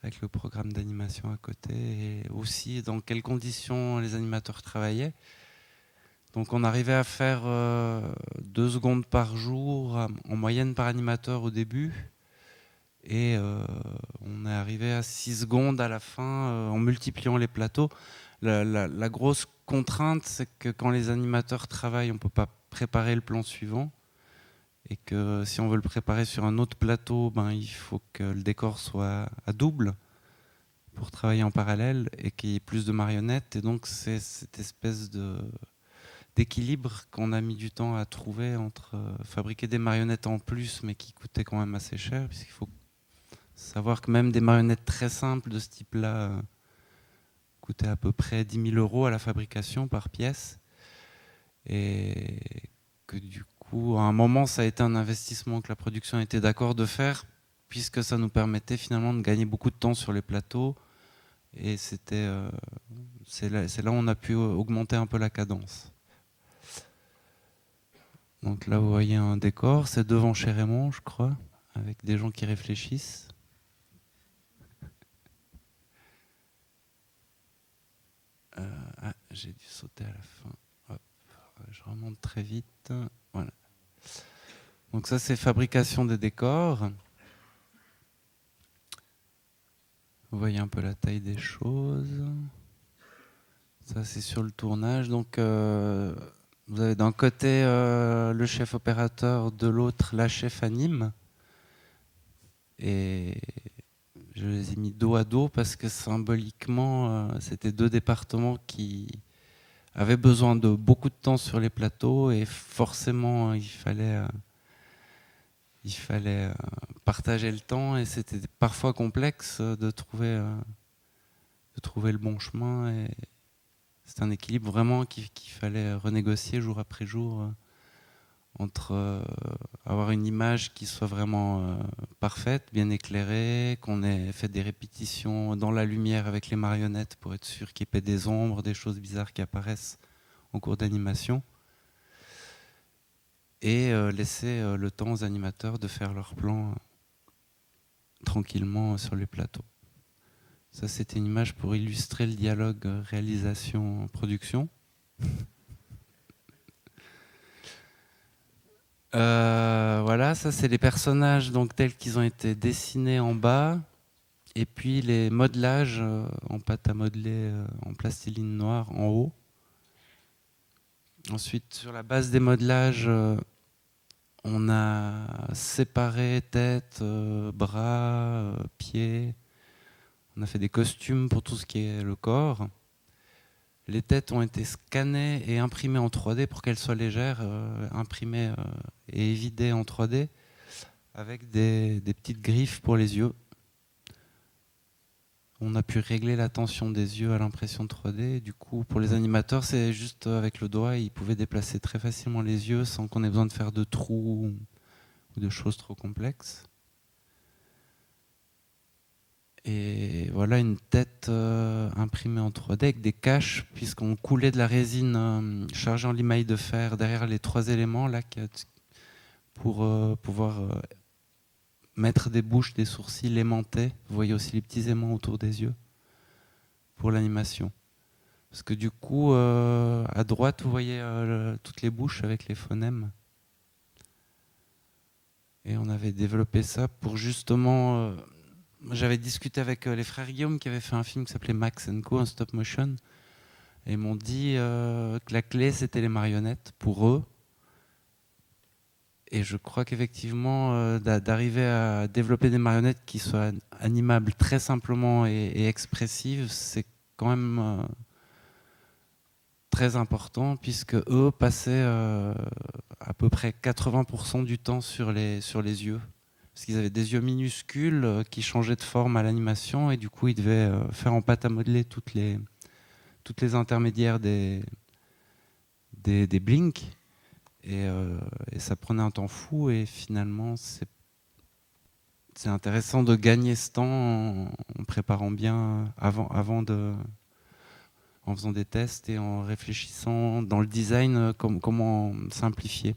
avec le programme d'animation à côté, et aussi dans quelles conditions les animateurs travaillaient. Donc on arrivait à faire 2 secondes par jour, en moyenne par animateur au début, Et on est arrivé à 6 secondes à la fin en multipliant les plateaux. La grosse contrainte, c'est que quand les animateurs travaillent, on ne peut pas préparer le plan suivant. Et que si on veut le préparer sur un autre plateau, il faut que le décor soit à double pour travailler en parallèle et qu'il y ait plus de marionnettes. Et donc c'est cette espèce d'équilibre qu'on a mis du temps à trouver entre fabriquer des marionnettes en plus, mais qui coûtaient quand même assez cher, puisqu'il faut savoir que même des marionnettes très simples de ce type-là coûtaient à peu près 10 000 € à la fabrication par pièce. Et que du coup, à un moment, ça a été un investissement que la production était d'accord de faire, puisque ça nous permettait finalement de gagner beaucoup de temps sur les plateaux. Et c'est là où on a pu augmenter un peu la cadence. Donc là, vous voyez un décor, c'est devant chez Raymond, je crois, avec des gens qui réfléchissent. J'ai dû sauter à la fin. Hop, je remonte très vite. Voilà. Donc ça, c'est fabrication des décors. Vous voyez un peu la taille des choses. Ça, c'est sur le tournage. Donc, vous avez d'un côté le chef opérateur, de l'autre la chef anime. Et je les ai mis dos à dos parce que symboliquement, c'était 2 départements qui avaient besoin de beaucoup de temps sur les plateaux et forcément, il fallait partager le temps et c'était parfois complexe de trouver le bon chemin. Et c'est un équilibre vraiment qu'il fallait renégocier jour après jour entre avoir une image qui soit vraiment parfaite, bien éclairée, qu'on ait fait des répétitions dans la lumière avec les marionnettes pour être sûr qu'il n'y ait pas des ombres, des choses bizarres qui apparaissent en cours d'animation, et laisser le temps aux animateurs de faire leurs plans tranquillement sur les plateaux. Ça, c'était une image pour illustrer le dialogue réalisation-production. Voilà, ça c'est les personnages donc tels qu'ils ont été dessinés en bas, et puis les modelages en pâte à modeler en plastiline noire en haut. Ensuite, sur la base des modelages, on a séparé tête, bras, pieds. On a fait des costumes pour tout ce qui est le corps. Les têtes ont été scannées et imprimées en 3D pour qu'elles soient légères, imprimées et vidées en 3D, avec des petites griffes pour les yeux. On a pu régler la tension des yeux à l'impression 3D. Du coup, pour les animateurs, c'est juste avec le doigt, ils pouvaient déplacer très facilement les yeux sans qu'on ait besoin de faire de trous ou de choses trop complexes. Et voilà une tête imprimée en 3D avec des caches, puisqu'on coulait de la résine chargée en limaille de fer derrière les 3 éléments là, pour pouvoir mettre des bouches, des sourcils aimantés. Vous voyez aussi les petits aimants autour des yeux pour l'animation. Parce que du coup, à droite, vous voyez toutes les bouches avec les phonèmes. Et on avait développé ça pour justement... J'avais discuté avec les frères Guillaume qui avaient fait un film qui s'appelait Max & Co, en stop motion. Et ils m'ont dit que la clé, c'était les marionnettes pour eux. Et je crois qu'effectivement, d'arriver à développer des marionnettes qui soient animables très simplement et expressives, c'est quand même très important, puisque eux passaient à peu près 80% du temps sur les yeux. Parce qu'ils avaient des yeux minuscules qui changeaient de forme à l'animation, et du coup, ils devaient faire en pâte à modeler toutes les intermédiaires des blinks. Et ça prenait un temps fou, et finalement c'est intéressant de gagner ce temps en préparant bien en faisant des tests et en réfléchissant dans le design comment simplifier.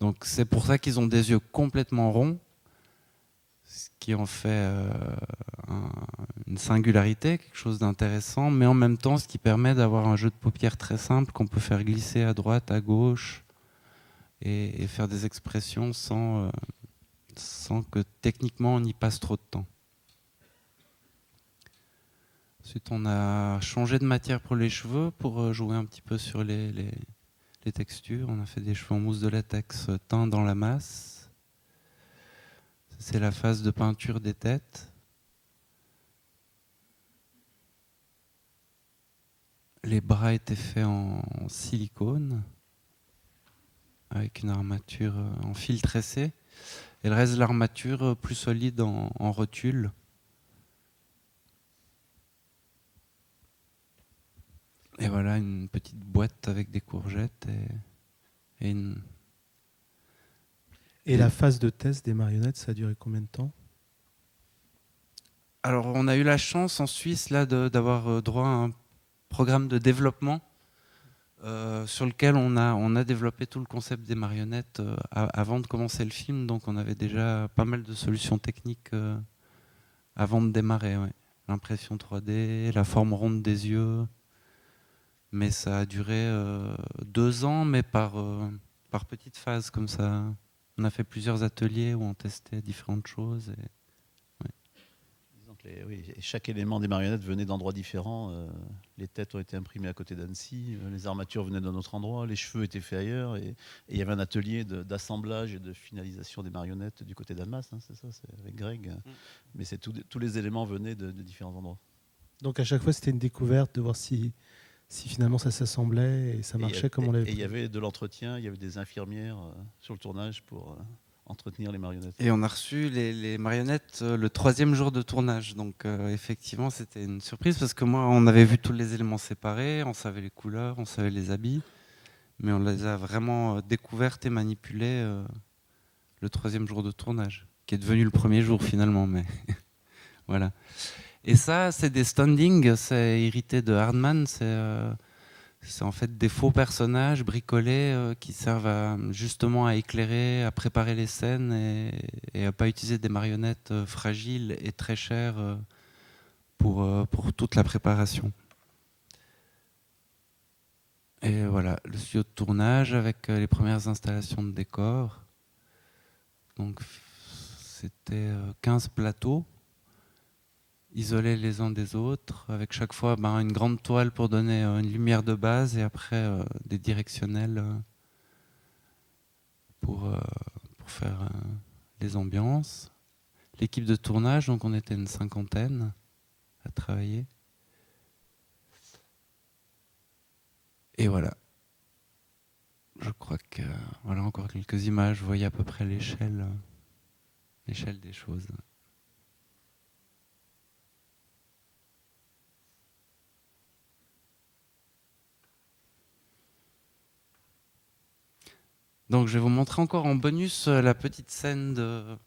Donc c'est pour ça qu'ils ont des yeux complètement ronds, ce qui en fait une singularité, quelque chose d'intéressant, mais en même temps ce qui permet d'avoir un jeu de paupières très simple qu'on peut faire glisser à droite, à gauche, et faire des expressions sans sans que techniquement on y passe trop de temps. Ensuite, on a changé de matière pour les cheveux pour jouer un petit peu sur les textures. On a fait des cheveux en mousse de latex teints dans la masse. C'est la phase de peinture des têtes. Les bras étaient faits en silicone, avec une armature en fil tressé. Et le reste de l'armature plus solide en rotule. Et voilà, une petite boîte avec des courgettes et une... Et la phase de test des marionnettes, ça a duré combien de temps? Alors, on a eu la chance en Suisse là, d'avoir droit à un programme de développement sur lequel on a développé tout le concept des marionnettes avant de commencer le film. Donc, on avait déjà pas mal de solutions techniques avant de démarrer. Ouais. L'impression 3D, la forme ronde des yeux. Mais ça a duré 2 ans, mais par petites phases comme ça. On a fait plusieurs ateliers où on testait différentes choses. Disons que chaque élément des marionnettes venait d'endroits différents. Les têtes ont été imprimées à côté d'Annecy, les armatures venaient d'un autre endroit, les cheveux étaient faits ailleurs. Et il y avait un atelier d'assemblage et de finalisation des marionnettes du côté d'Annemasse, hein, c'est ça, c'est avec Greg. Mais tous les éléments venaient de différents endroits. Donc à chaque fois, c'était une découverte de voir si finalement ça s'assemblait et ça marchait comme on l'avait prévu. Et il y prévu. avait de l'entretien, il y avait des infirmières sur le tournage pour entretenir les marionnettes. Et on a reçu les marionnettes le 3e jour de tournage. Donc effectivement, c'était une surprise parce que moi, on avait vu tous les éléments séparés, on savait les couleurs, on savait les habits, mais on les a vraiment découvertes et manipulées le 3e jour de tournage, qui est devenu le 1er jour finalement. Mais voilà. Et ça, c'est des standings, c'est hérité de Hardman, c'est en fait des faux personnages bricolés qui servent justement à éclairer, à préparer les scènes et à ne pas utiliser des marionnettes fragiles et très chères pour toute la préparation. Et voilà, le studio de tournage avec les premières installations de décors. Donc c'était 15 plateaux, isolés les uns des autres, avec chaque fois une grande toile pour donner une lumière de base et après des directionnels pour faire les ambiances. L'équipe de tournage, donc on était une 50aine à travailler. Et voilà. Je crois que voilà encore quelques images, vous voyez à peu près l'échelle des choses. Donc je vais vous montrer encore en bonus la petite scène de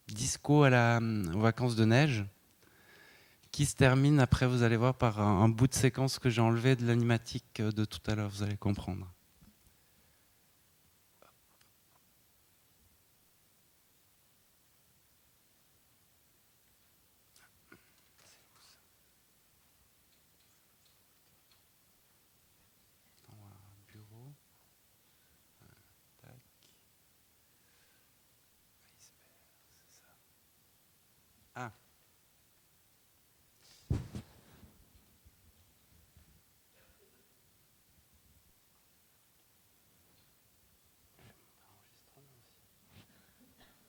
disco aux vacances de neige qui se termine après, vous allez voir, par un bout de séquence que j'ai enlevé de l'animatique de tout à l'heure, vous allez comprendre. Ah.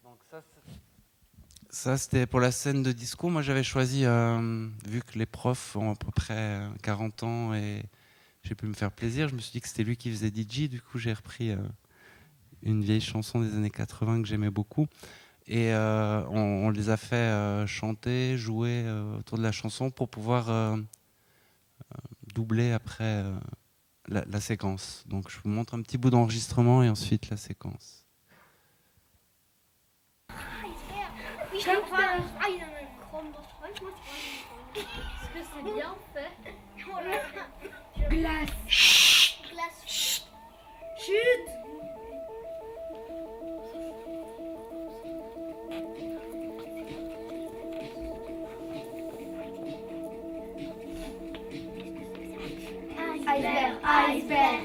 Donc ça c'était pour la scène de disco. Moi j'avais choisi, vu que les profs ont à peu près 40 ans et j'ai pu me faire plaisir, je me suis dit que c'était lui qui faisait DJ. Du coup j'ai repris une vieille chanson des années 80 que j'aimais beaucoup. Et on les a fait chanter, jouer autour de la chanson pour pouvoir doubler après la séquence. Donc je vous montre un petit bout d'enregistrement et ensuite la séquence. Est-ce que c'est bien fait? Glace. Glace. Chut. Iceberg, iceberg.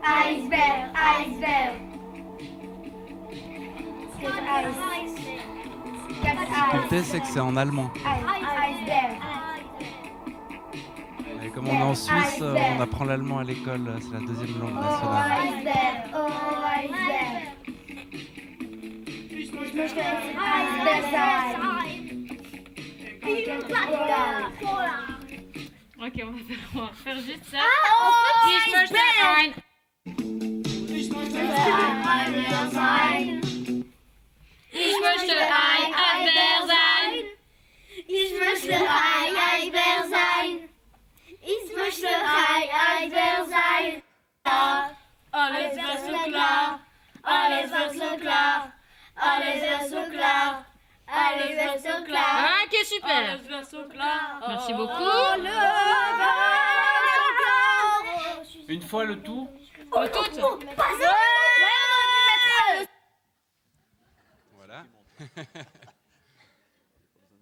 Iceberg, iceberg. La difficulté, c'est que c'est en allemand. Et comme on est en Suisse, on apprend l'allemand à l'école, c'est la deuxième langue nationale. Ok, on va faire juste ça. Ich möchte ein Eisbär sein. Ich möchte ein Eisbär sein. Ich möchte ein Eisbär sein. Ich möchte ein Eisbär sein. Alles wird so klar. Alles wird so klar. Alles wird so klar. Alles wird so klar. Ok, super. Alles wird so klar. Merci beaucoup. Une fois le tout. Voilà.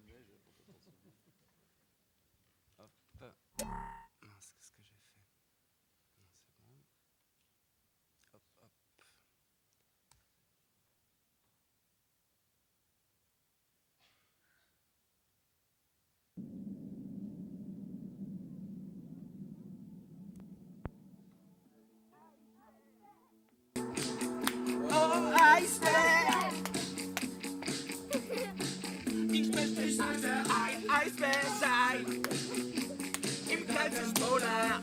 Mince, qu'est-ce que j'ai fait? Non, c'est bon. Hop, hop. Oh, Eisbär! Ich möchte ein Eisbär sein. Im kalten Polar.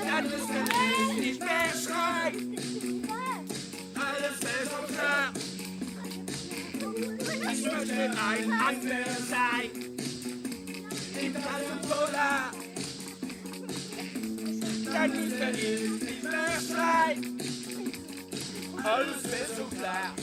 Dann müssen wir nicht mehr schreien. Alles ist so klar. Ich möchte ein Eisbär sein. Im kalten Polar. Dann müssen wir nicht mehr schreien. Alles ist so klar.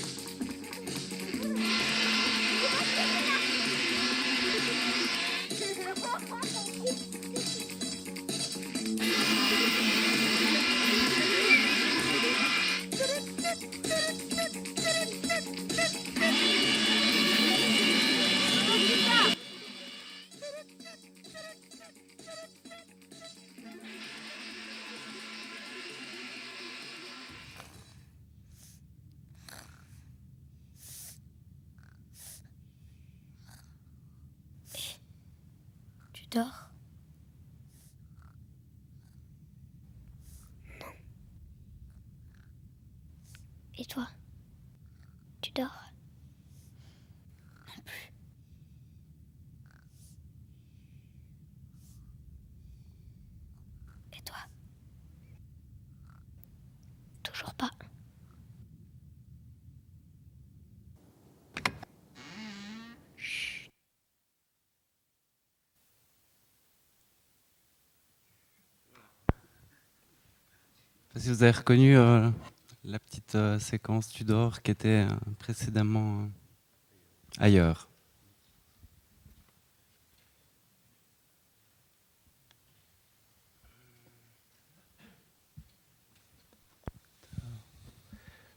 Tu dors? Non. Et toi? Tu dors? Non plus. Et toi? Toujours pas. Si vous avez reconnu la petite séquence Tudor qui était précédemment ailleurs.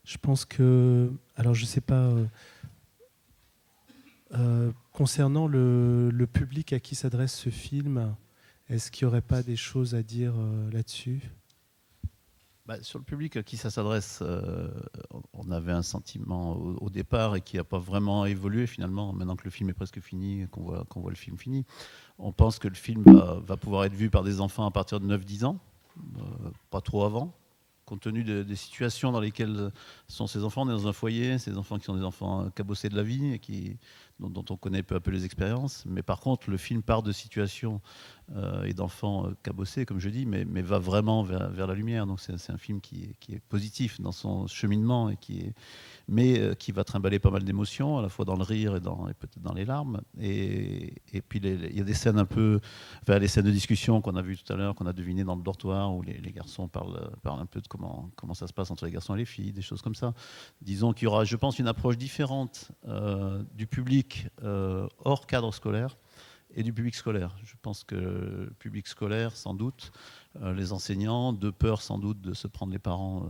Je pense que, alors je sais pas, concernant le public à qui s'adresse ce film, est-ce qu'il n'y aurait pas des choses à dire là-dessus? Sur le public à qui ça s'adresse, on avait un sentiment au départ et qui n'a pas vraiment évolué finalement, maintenant que le film est presque fini, qu'on voit le film fini. On pense que le film va pouvoir être vu par des enfants à partir de 9-10 ans, pas trop avant, compte tenu des situations dans lesquelles sont ces enfants. On est dans un foyer, ces enfants qui sont des enfants cabossés de la vie et dont on connaît peu à peu les expériences. Mais par contre, le film part de situations et d'enfants cabossés, comme je dis, mais va vraiment vers la lumière. Donc c'est un film qui est positif dans son cheminement et qui va trimballer pas mal d'émotions, à la fois dans le rire et peut-être dans les larmes. Et puis il y a des scènes un peu, les scènes de discussion qu'on a vues tout à l'heure, qu'on a devinées dans le dortoir, où les garçons parlent un peu de comment ça se passe entre les garçons et les filles, des choses comme ça. Disons qu'il y aura, je pense, une approche différente du public hors cadre scolaire et du public scolaire. Je pense que le public scolaire, sans doute, les enseignants, de peur sans doute de se prendre les parents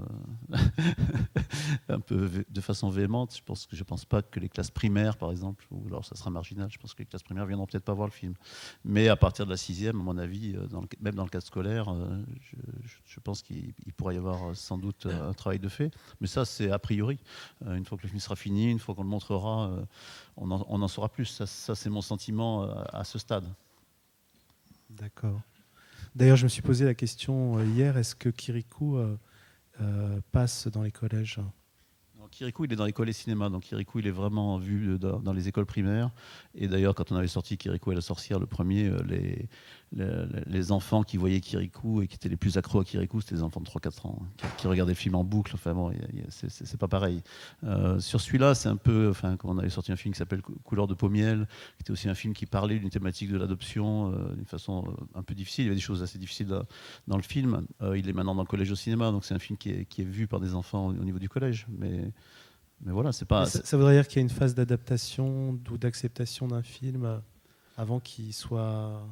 un peu de façon véhémente. Je pense pas que les classes primaires, par exemple, ou alors ça sera marginal, je pense que les classes primaires viendront peut-être pas voir le film. Mais à partir de la 6e, à mon avis, même dans le cadre scolaire, je pense qu'il pourrait y avoir sans doute un travail de fait. Mais ça, c'est a priori. Une fois que le film sera fini, une fois qu'on le montrera, on en saura plus. Ça c'est mon sentiment à ce stade. D'accord. D'ailleurs, je me suis posé la question hier, est-ce que Kirikou passe dans les collèges ? Kirikou, il est dans les collèges cinéma, donc Kirikou, il est vraiment vu dans les écoles primaires. Et d'ailleurs, quand on avait sorti Kirikou et la sorcière, le premier, les enfants qui voyaient Kirikou et qui étaient les plus accros à Kirikou, c'était les enfants de 3-4 ans, qui regardaient le film en boucle. Enfin bon, c'est pas pareil. Sur celui-là, c'est un peu, quand on avait sorti un film qui s'appelle Couleur de Pommiel, qui était aussi un film qui parlait d'une thématique de l'adoption d'une façon un peu difficile. Il y avait des choses assez difficiles dans le film. Il est maintenant dans le collège au cinéma, donc c'est un film qui est vu par des enfants au niveau du collège. Mais voilà, c'est pas. Ça voudrait dire qu'il y a une phase d'adaptation ou d'acceptation d'un film avant qu'il soit.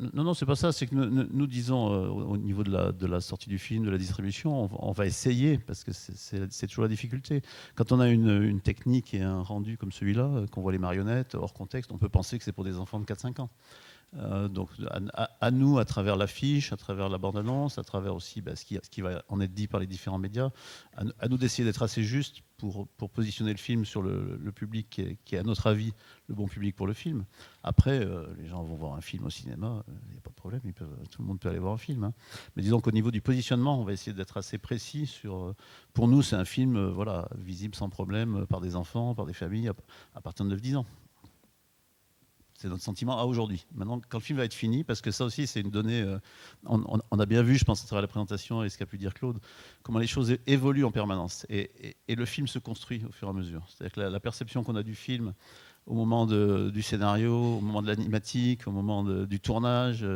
Non, c'est pas ça. C'est que nous disons au niveau de la sortie du film, de la distribution, on va essayer, parce que c'est toujours la difficulté. Quand on a une technique et un rendu comme celui-là, qu'on voit les marionnettes hors contexte, on peut penser que c'est pour des enfants de 4-5 ans. Donc à nous, à travers l'affiche, à travers la bande-annonce, à travers aussi ce qui va en être dit par les différents médias, à nous d'essayer d'être assez juste pour positionner le film sur le public qui est, à notre avis, le bon public pour le film. Après, les gens vont voir un film au cinéma, il n'y a pas de problème, tout le monde peut aller voir un film. Hein. Mais disons qu'au niveau du positionnement, on va essayer d'être assez précis sur... Pour nous, c'est un film visible sans problème par des enfants, par des familles, à partir de 9-10 ans. C'est notre sentiment à aujourd'hui. Maintenant, quand le film va être fini, parce que ça aussi, c'est une donnée... on a bien vu, je pense, à travers la présentation et ce qu'a pu dire Claude, comment les choses évoluent en permanence. Et le film se construit au fur et à mesure. C'est-à-dire que la perception qu'on a du film au moment du scénario, au moment de l'animatique, au moment du tournage,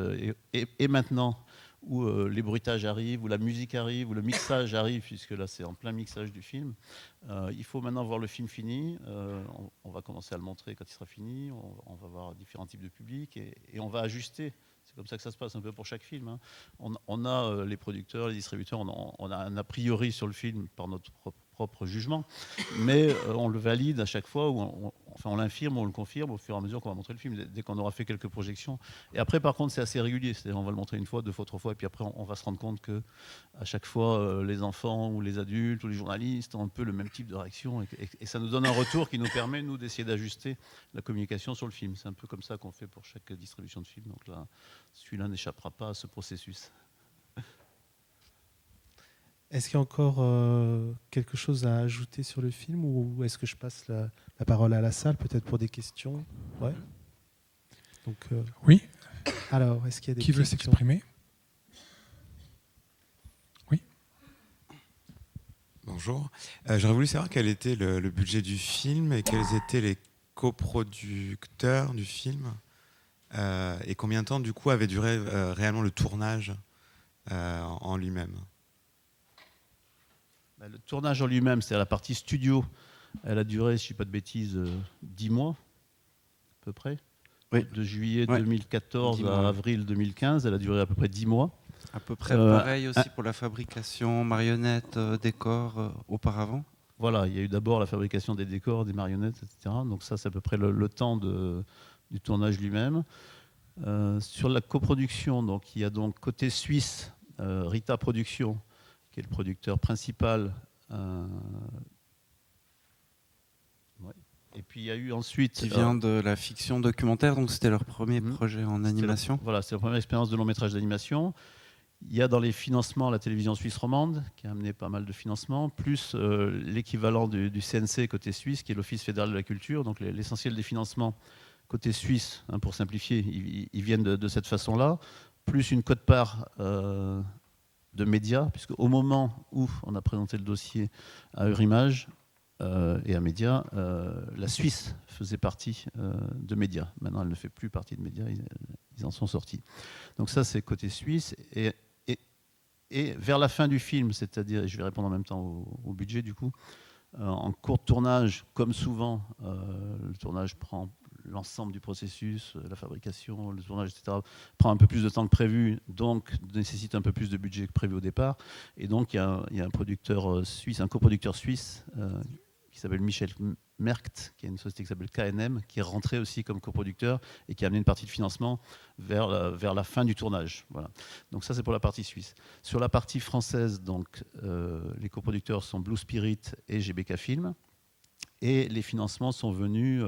et maintenant, où les bruitages arrivent, où la musique arrive, où le mixage arrive, puisque là, c'est en plein mixage du film. Il faut maintenant voir le film fini. On va commencer à le montrer quand il sera fini. On va voir différents types de publics et on va ajuster. C'est comme ça que ça se passe un peu pour chaque film. Hein. On a les producteurs, les distributeurs, on a un a priori sur le film par notre propre jugement, mais on le valide à chaque fois, on l'infirme, on le confirme au fur et à mesure qu'on va montrer le film, dès qu'on aura fait quelques projections. Et après, par contre, c'est assez régulier, c'est-à-dire on va le montrer une fois, 2 fois, 3 fois, et puis après, on va se rendre compte que à chaque fois, les enfants ou les adultes ou les journalistes ont un peu le même type de réaction, et ça nous donne un retour qui nous permet, nous, d'essayer d'ajuster la communication sur le film. C'est un peu comme ça qu'on fait pour chaque distribution de film. Donc là, celui-là n'échappera pas à ce processus. Est-ce qu'il y a encore quelque chose à ajouter sur le film ou est-ce que je passe la parole à la salle, peut-être pour des questions ? Ouais. Donc, oui. Alors, est-ce qu'il y a des Qui veut questions ? s'exprimer ? Oui. Bonjour. J'aurais voulu savoir quel était le budget du film et quels étaient les coproducteurs du film et combien de temps, du coup, avait duré réellement le tournage en lui-même. Le tournage en lui-même, c'est-à-dire la partie studio, elle a duré, si je ne dis pas de bêtises, 10 mois, à peu près. Oui. De juillet 2014 à avril 2015, elle a duré à peu près 10 mois. À peu près pareil aussi pour la fabrication, marionnettes, décors auparavant. Voilà, il y a eu d'abord la fabrication des décors, des marionnettes, etc. Donc ça, c'est à peu près le temps du tournage lui-même. Sur la coproduction, donc, il y a donc côté suisse, Rita Productions, qui est le producteur principal. Et puis il y a eu ensuite... Qui vient de la fiction documentaire, donc c'était leur premier projet en animation. Voilà, c'est la première expérience de long métrage d'animation. Il y a dans les financements la télévision suisse romande, qui a amené pas mal de financements, plus l'équivalent du CNC côté suisse, qui est l'Office fédéral de la culture. Donc l'essentiel des financements côté suisse, pour simplifier, ils viennent de cette façon-là, plus une quote-part... de médias, puisque au moment où on a présenté le dossier à Eurimage et à Média, la Suisse faisait partie de Média. Maintenant, elle ne fait plus partie de Média, ils en sont sortis. Donc ça, c'est côté suisse. Et vers la fin du film, c'est-à-dire, et je vais répondre en même temps au budget du coup, en cours de tournage, comme souvent, le tournage prend l'ensemble du processus, la fabrication, le tournage, etc., prend un peu plus de temps que prévu, donc nécessite un peu plus de budget que prévu au départ. Et donc il y a un producteur suisse, un coproducteur suisse qui s'appelle Michel Merkt, qui a une société qui s'appelle KNM, qui est rentré aussi comme coproducteur et qui a amené une partie de financement vers la fin du tournage. Voilà. Donc ça, c'est pour la partie suisse. Sur la partie française, donc, les coproducteurs sont Blue Spirit et GBK Film. Et les financements sont venus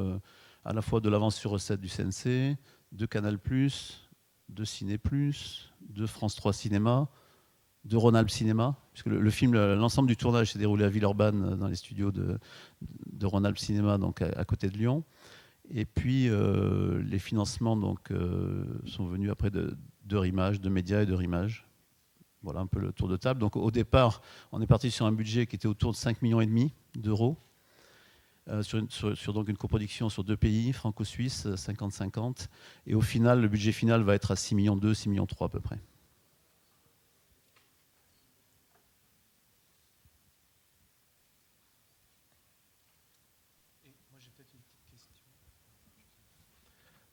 à la fois de l'avance sur recette du CNC, de Canal+, de Ciné+, de France 3 Cinéma, de Rhône-Alpes Cinéma, puisque le film, l'ensemble du tournage s'est déroulé à Villeurbanne, dans les studios de Rhône-Alpes Cinéma, donc à côté de Lyon. Et puis les financements donc, sont venus après de Rimage, de Média et de Rimage. Voilà un peu le tour de table. Donc au départ, on est parti sur un budget qui était autour de 5,5 millions d'euros, sur donc une coproduction sur 2 pays, franco-suisse, 50-50. Et au final, le budget final va être à 6,2 millions, 6,3 millions à peu près.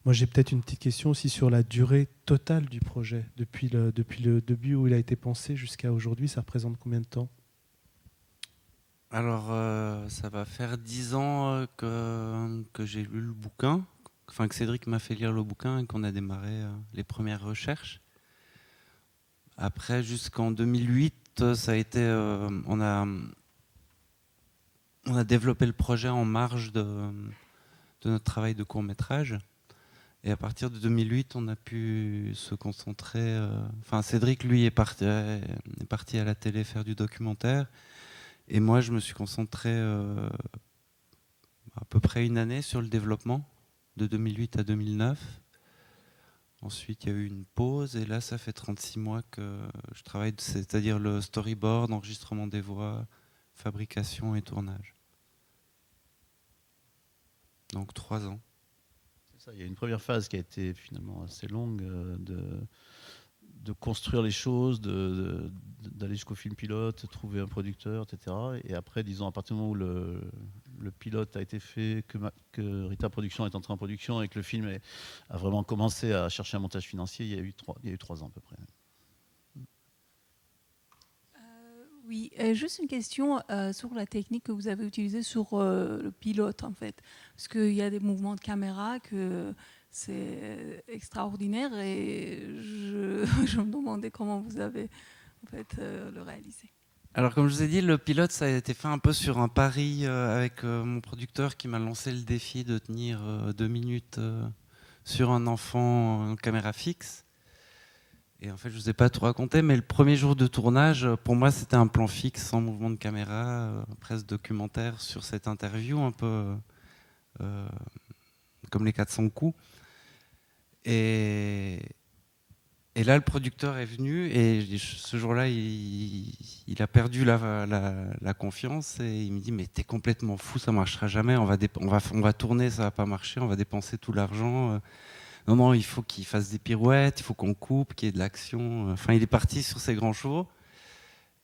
Moi, j'ai peut-être une petite question aussi sur la durée totale du projet. Depuis le début où il a été pensé jusqu'à aujourd'hui, ça représente combien de temps? Alors, ça va faire 10 ans que j'ai lu le bouquin, enfin que Cédric m'a fait lire le bouquin et qu'on a démarré les premières recherches. Après, jusqu'en 2008, ça a été, on a développé le projet en marge de notre travail de court-métrage. Et à partir de 2008, on a pu se concentrer... Enfin, Cédric, lui, est parti à la télé faire du documentaire. Et moi, je me suis concentré à peu près une année sur le développement, de 2008 à 2009. Ensuite, il y a eu une pause. Et là, ça fait 36 mois que je travaille, c'est-à-dire le storyboard, enregistrement des voix, fabrication et tournage. Donc 3 ans. Il y a une première phase qui a été finalement assez longue de construire les choses, d'aller jusqu'au film pilote, trouver un producteur, etc. Et après, disons, à partir du moment où le pilote a été fait, que Rita Production est entrée en production et que le film a vraiment commencé à chercher un montage financier, il y a eu 3 ans à peu près. Oui, juste une question sur la technique que vous avez utilisée sur le pilote, en fait. Parce qu'il y a des mouvements de caméra que c'est extraordinaire et je me demandais comment vous avez en fait, le réalisé. Alors, comme je vous ai dit, le pilote, ça a été fait un peu sur un pari avec mon producteur qui m'a lancé le défi de tenir 2 minutes sur un enfant en caméra fixe. Et en fait, je ne vous ai pas tout raconté, mais le premier jour de tournage, pour moi, c'était un plan fixe, sans mouvement de caméra, presque documentaire sur cette interview, un peu comme les 400 coups. Et là, le producteur est venu, et ce jour-là, il a perdu la confiance, et il me dit « Mais t'es complètement fou, ça ne marchera jamais, on va tourner, ça ne va pas marcher, on va dépenser tout l'argent. » Non, il faut qu'il fasse des pirouettes, il faut qu'on coupe, qu'il y ait de l'action. Enfin, il est parti sur ses grands chevaux.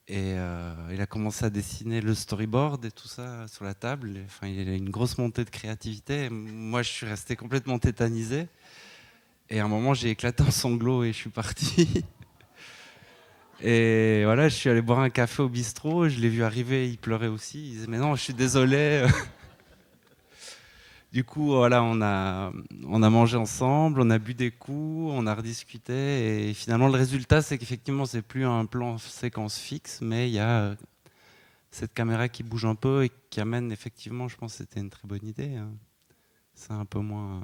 Et il a commencé à dessiner le storyboard et tout ça sur la table. Enfin, il a une grosse montée de créativité. Et moi, je suis resté complètement tétanisé. Et à un moment, j'ai éclaté en sanglots et je suis parti. Et voilà, je suis allé boire un café au bistrot. Je l'ai vu arriver, il pleurait aussi. Il disait « Mais non, je suis désolé. » Du coup, voilà, on a mangé ensemble, on a bu des coups, on a rediscuté. Et finalement, le résultat, c'est qu'effectivement, c'est plus un plan séquence fixe, mais il y a cette caméra qui bouge un peu et qui amène, effectivement, je pense que c'était une très bonne idée. C'est un peu moins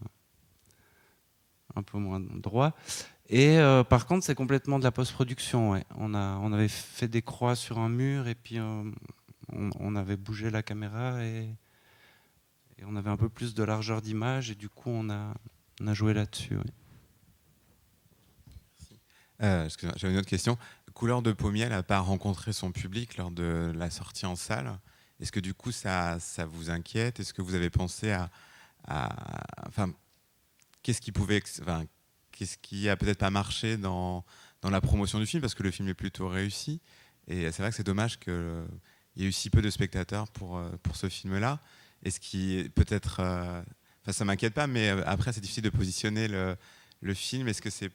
droit. Et par contre, c'est complètement de la post-production. Ouais. On avait fait des croix sur un mur et puis on avait bougé la caméra et on avait un peu plus de largeur d'image et du coup on a joué là-dessus. Oui. Excusez-moi, j'avais une autre question. Couleur de Pommier n'a pas rencontré son public lors de la sortie en salle. Est-ce que du coup ça vous inquiète? Est-ce que vous avez pensé enfin, qu'est-ce qui a peut-être pas marché dans la promotion du film, parce que le film est plutôt réussi et c'est vrai que c'est dommage qu'il y ait eu si peu de spectateurs pour ce film-là. Est-ce qui peut-être, Enfin, ça m'inquiète pas, mais après, c'est difficile de positionner le film. Est-ce que c'est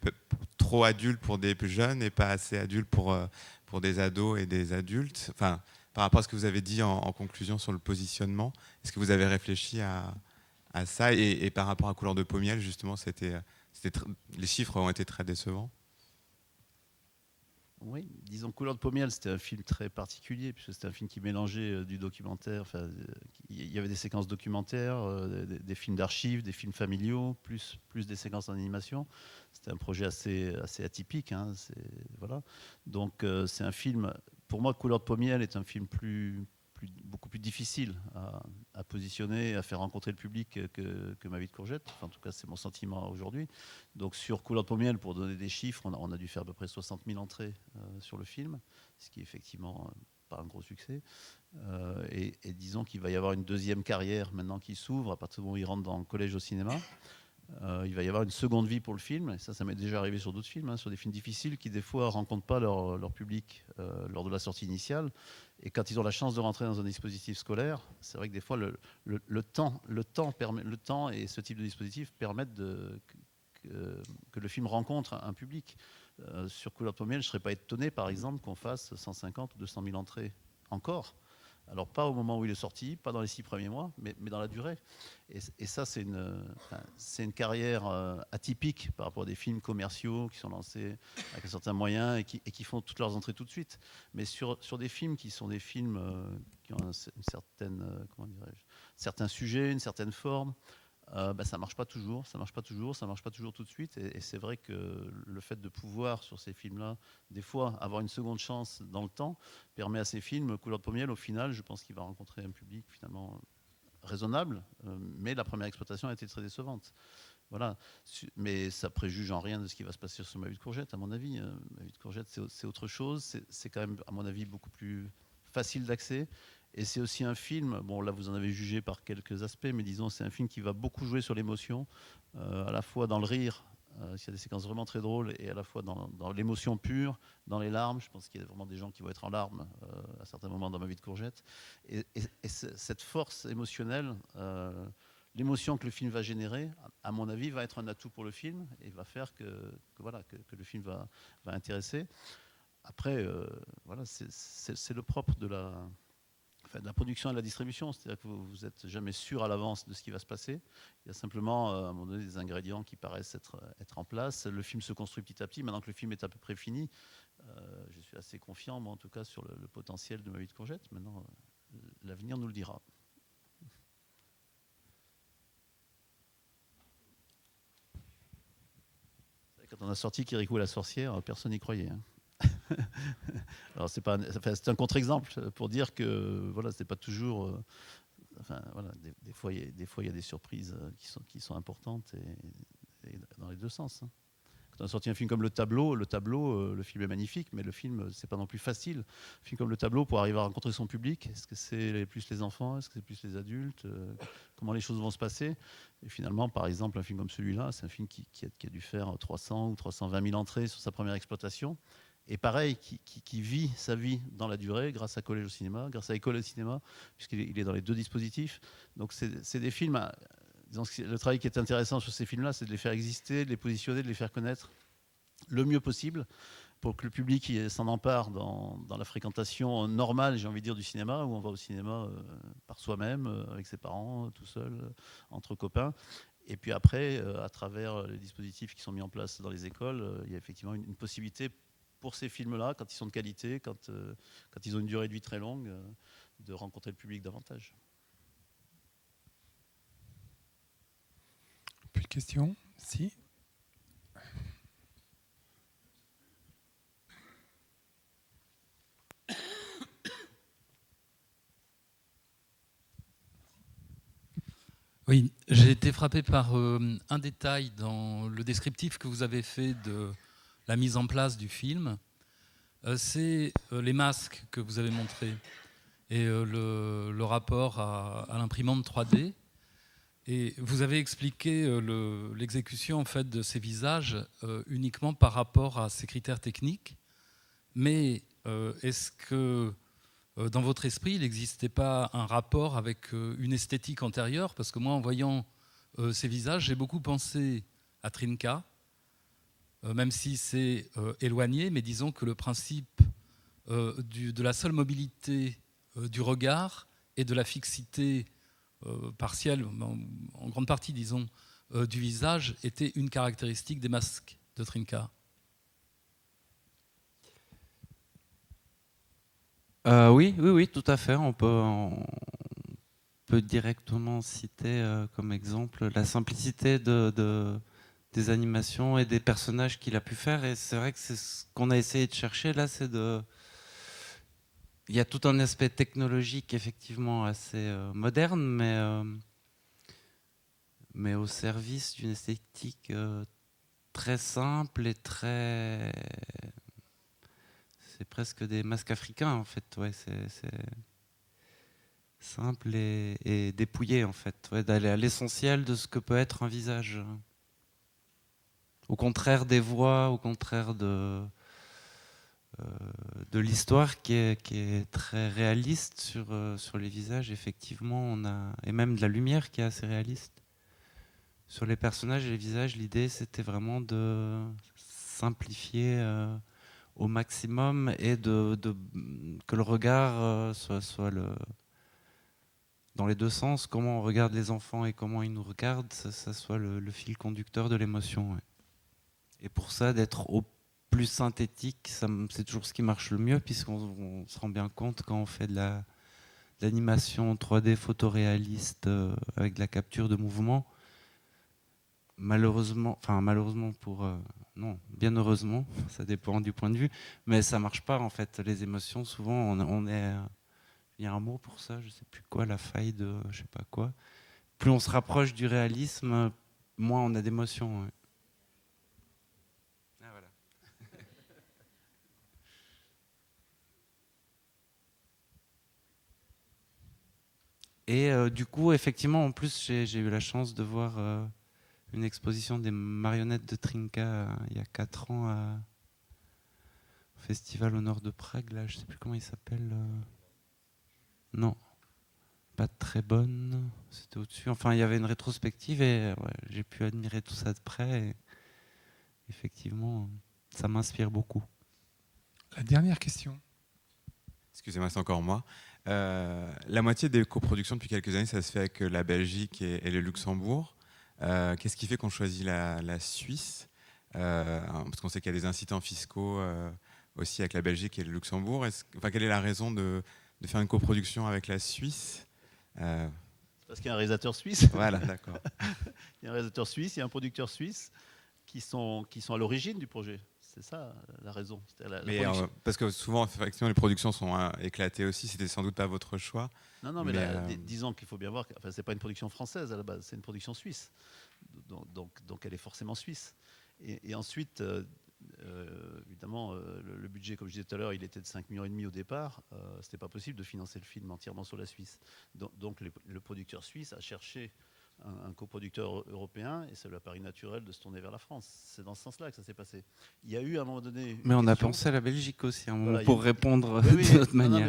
trop adulte pour des plus jeunes et pas assez adulte pour des ados et des adultes? Enfin, par rapport à ce que vous avez dit en conclusion sur le positionnement, est-ce que vous avez réfléchi à ça et par rapport à Couleur de peau miel, justement, les chiffres ont été très décevants. Oui, disons Couleur de peau miel, c'était un film très particulier, puisque c'était un film qui mélangeait du documentaire, il y avait des séquences documentaires, des films d'archives, des films familiaux, plus des séquences d'animation. C'était un projet assez atypique. Hein, voilà. Donc c'est un film, pour moi, Couleur de peau miel est un film beaucoup plus difficile à positionner, à faire rencontrer le public que Ma vie de courgette. Enfin, en tout cas, c'est mon sentiment aujourd'hui. Donc sur Couleur de peau miel, pour donner des chiffres, on a dû faire à peu près 60 000 entrées sur le film, ce qui est effectivement pas un gros succès. Et disons qu'il va y avoir une deuxième carrière maintenant qui s'ouvre à partir du moment où il rentre dans le collège au cinéma. Il va y avoir une seconde vie pour le film, et ça m'est déjà arrivé sur d'autres films, hein, sur des films difficiles qui des fois ne rencontrent pas leur public lors de la sortie initiale, et quand ils ont la chance de rentrer dans un dispositif scolaire, c'est vrai que des fois le temps et ce type de dispositif permettent que le film rencontre un public. Sur Couleur de peau miel, je ne serais pas étonné par exemple qu'on fasse 150 ou 200 000 entrées encore. Alors pas au moment où il est sorti, pas dans les 6 premiers mois, mais dans la durée. Et ça, c'est une carrière atypique par rapport à des films commerciaux qui sont lancés avec un certain moyen et qui font toutes leurs entrées tout de suite. Mais sur des films qui sont des films qui ont une certaine, certains sujets, une certaine forme, ça marche pas toujours, ça marche pas toujours tout de suite. Et c'est vrai que le fait de pouvoir, sur ces films-là, des fois, avoir une seconde chance dans le temps, permet à ces films, Couleur de peau miel, au final, je pense qu'il va rencontrer un public finalement raisonnable, mais la première exploitation a été très décevante. Voilà. Mais ça préjuge en rien de ce qui va se passer sur Ma vie de courgette, à mon avis. Ma vie de courgette, c'est autre chose. C'est quand même, à mon avis, beaucoup plus facile d'accès. Et c'est aussi un film, bon là vous en avez jugé par quelques aspects, mais disons c'est un film qui va beaucoup jouer sur l'émotion, à la fois dans le rire, s'il y a des séquences vraiment très drôles, et à la fois dans l'émotion pure, dans les larmes. Je pense qu'il y a vraiment des gens qui vont être en larmes à certains moments dans Ma vie de courgette. Et cette force émotionnelle, l'émotion que le film va générer, à mon avis, va être un atout pour le film et va faire que le film va intéresser. Après, voilà, c'est le propre de la production et de la distribution, c'est-à-dire que vous n'êtes jamais sûr à l'avance de ce qui va se passer. Il y a simplement à un moment donné des ingrédients qui paraissent être en place. Le film se construit petit à petit. Maintenant que le film est à peu près fini, je suis assez confiant, moi en tout cas, sur le potentiel de Ma vie de courgette. Maintenant, l'avenir nous le dira. Quand on a sorti Kirikou et la sorcière, personne n'y croyait. Hein. Alors c'est un contre-exemple pour dire que voilà, c'est pas toujours. Des fois il y a des surprises qui sont importantes et dans les deux sens. Hein. Quand on a sorti un film comme Le Tableau, le film est magnifique, mais le film c'est pas non plus facile. Un film comme Le Tableau, pour arriver à rencontrer son public, est-ce que c'est plus les enfants, est-ce que c'est plus les adultes, comment les choses vont se passer? Et finalement, par exemple, un film comme celui-là, c'est un film qui a dû faire 300 ou 320 000 entrées sur sa première exploitation. Et pareil, qui vit sa vie dans la durée grâce à Collège au cinéma, grâce à École au cinéma, puisqu'il est dans les deux dispositifs. Donc c'est des films, disons que le travail qui est intéressant sur ces films-là, c'est de les faire exister, de les positionner, de les faire connaître le mieux possible pour que le public s'en empare dans la fréquentation normale, j'ai envie de dire, du cinéma, où on va au cinéma par soi-même, avec ses parents, tout seul, entre copains. Et puis après, à travers les dispositifs qui sont mis en place dans les écoles, il y a effectivement une possibilité pour ces films-là, quand ils sont de qualité, quand ils ont une durée de vie très longue, de rencontrer le public davantage. Plus de questions? Si. Oui, j'ai été frappé par un détail dans le descriptif que vous avez fait de la mise en place du film. C'est les masques que vous avez montrés et le rapport à l'imprimante 3D. Et vous avez expliqué l'exécution en fait, de ces visages uniquement par rapport à ces critères techniques. Mais est-ce que dans votre esprit, il n'existait pas un rapport avec une esthétique antérieure? Parce que moi, en voyant ces visages, j'ai beaucoup pensé à Trinka, même si c'est éloigné, mais disons que le principe de la seule mobilité du regard et de la fixité partielle, en grande partie, disons, du visage, était une caractéristique des masques de Trinka. Oui, tout à fait. On peut directement citer comme exemple la simplicité des animations et des personnages qu'il a pu faire. Et c'est vrai que c'est ce qu'on a essayé de chercher là, il y a tout un aspect technologique effectivement assez moderne, mais au service d'une esthétique très simple et très... C'est presque des masques africains en fait. Ouais, c'est simple et dépouillé en fait. Ouais, d'aller à l'essentiel de ce que peut être un visage. Au contraire des voix, au contraire de l'histoire qui est très réaliste sur les visages. Effectivement, et même de la lumière qui est assez réaliste. Sur les personnages et les visages, l'idée c'était vraiment de simplifier au maximum et que le regard soit dans les deux sens, comment on regarde les enfants et comment ils nous regardent, ça soit le fil conducteur de l'émotion. Ouais. Et pour ça, d'être au plus synthétique, c'est toujours ce qui marche le mieux, puisqu'on se rend bien compte quand on fait de l'animation 3D photoréaliste avec de la capture de mouvement. Malheureusement non, bien heureusement, ça dépend du point de vue, mais ça marche pas en fait. Les émotions, souvent, il y a un mot pour ça, je sais plus quoi, la faille de je sais pas quoi. Plus on se rapproche du réalisme, moins on a d'émotions. Ouais. Ah, voilà. Et du coup, effectivement, en plus, j'ai eu la chance de voir une exposition des marionnettes de Trinka il y a 4 ans au festival au nord de Prague. Là, je sais plus comment il s'appelle. Non, pas très bonne. C'était au-dessus. Enfin, il y avait une rétrospective et ouais, j'ai pu admirer tout ça de près. Et effectivement, ça m'inspire beaucoup. La dernière question. Excusez-moi, c'est encore moi. La moitié des coproductions depuis quelques années, ça se fait avec la Belgique et le Luxembourg. Qu'est-ce qui fait qu'on choisit la Suisse parce qu'on sait qu'il y a des incidents fiscaux aussi avec la Belgique et le Luxembourg. Quelle est la raison de faire une coproduction avec la Suisse Parce qu'il y a un réalisateur suisse. Voilà, d'accord. Il y a un réalisateur suisse, il y a un producteur suisse qui sont à l'origine du projet. C'est ça la raison. Parce que souvent, effectivement, les productions sont éclatées aussi. C'était sans doute pas votre choix. Non, mais disons qu'il faut bien voir que c'est pas une production française à la base, c'est une production suisse. Donc elle est forcément suisse. Et ensuite, évidemment, le budget, comme je disais tout à l'heure, il était de 5,5 millions au départ. C'était pas possible de financer le film entièrement sur la Suisse. Donc le producteur suisse a cherché un coproducteur européen et ça lui a paru naturel de se tourner vers la France. C'est dans ce sens-là que ça s'est passé. Il y a eu à un moment donné... Mais on a pensé à la Belgique aussi à un moment pour répondre de notre manière.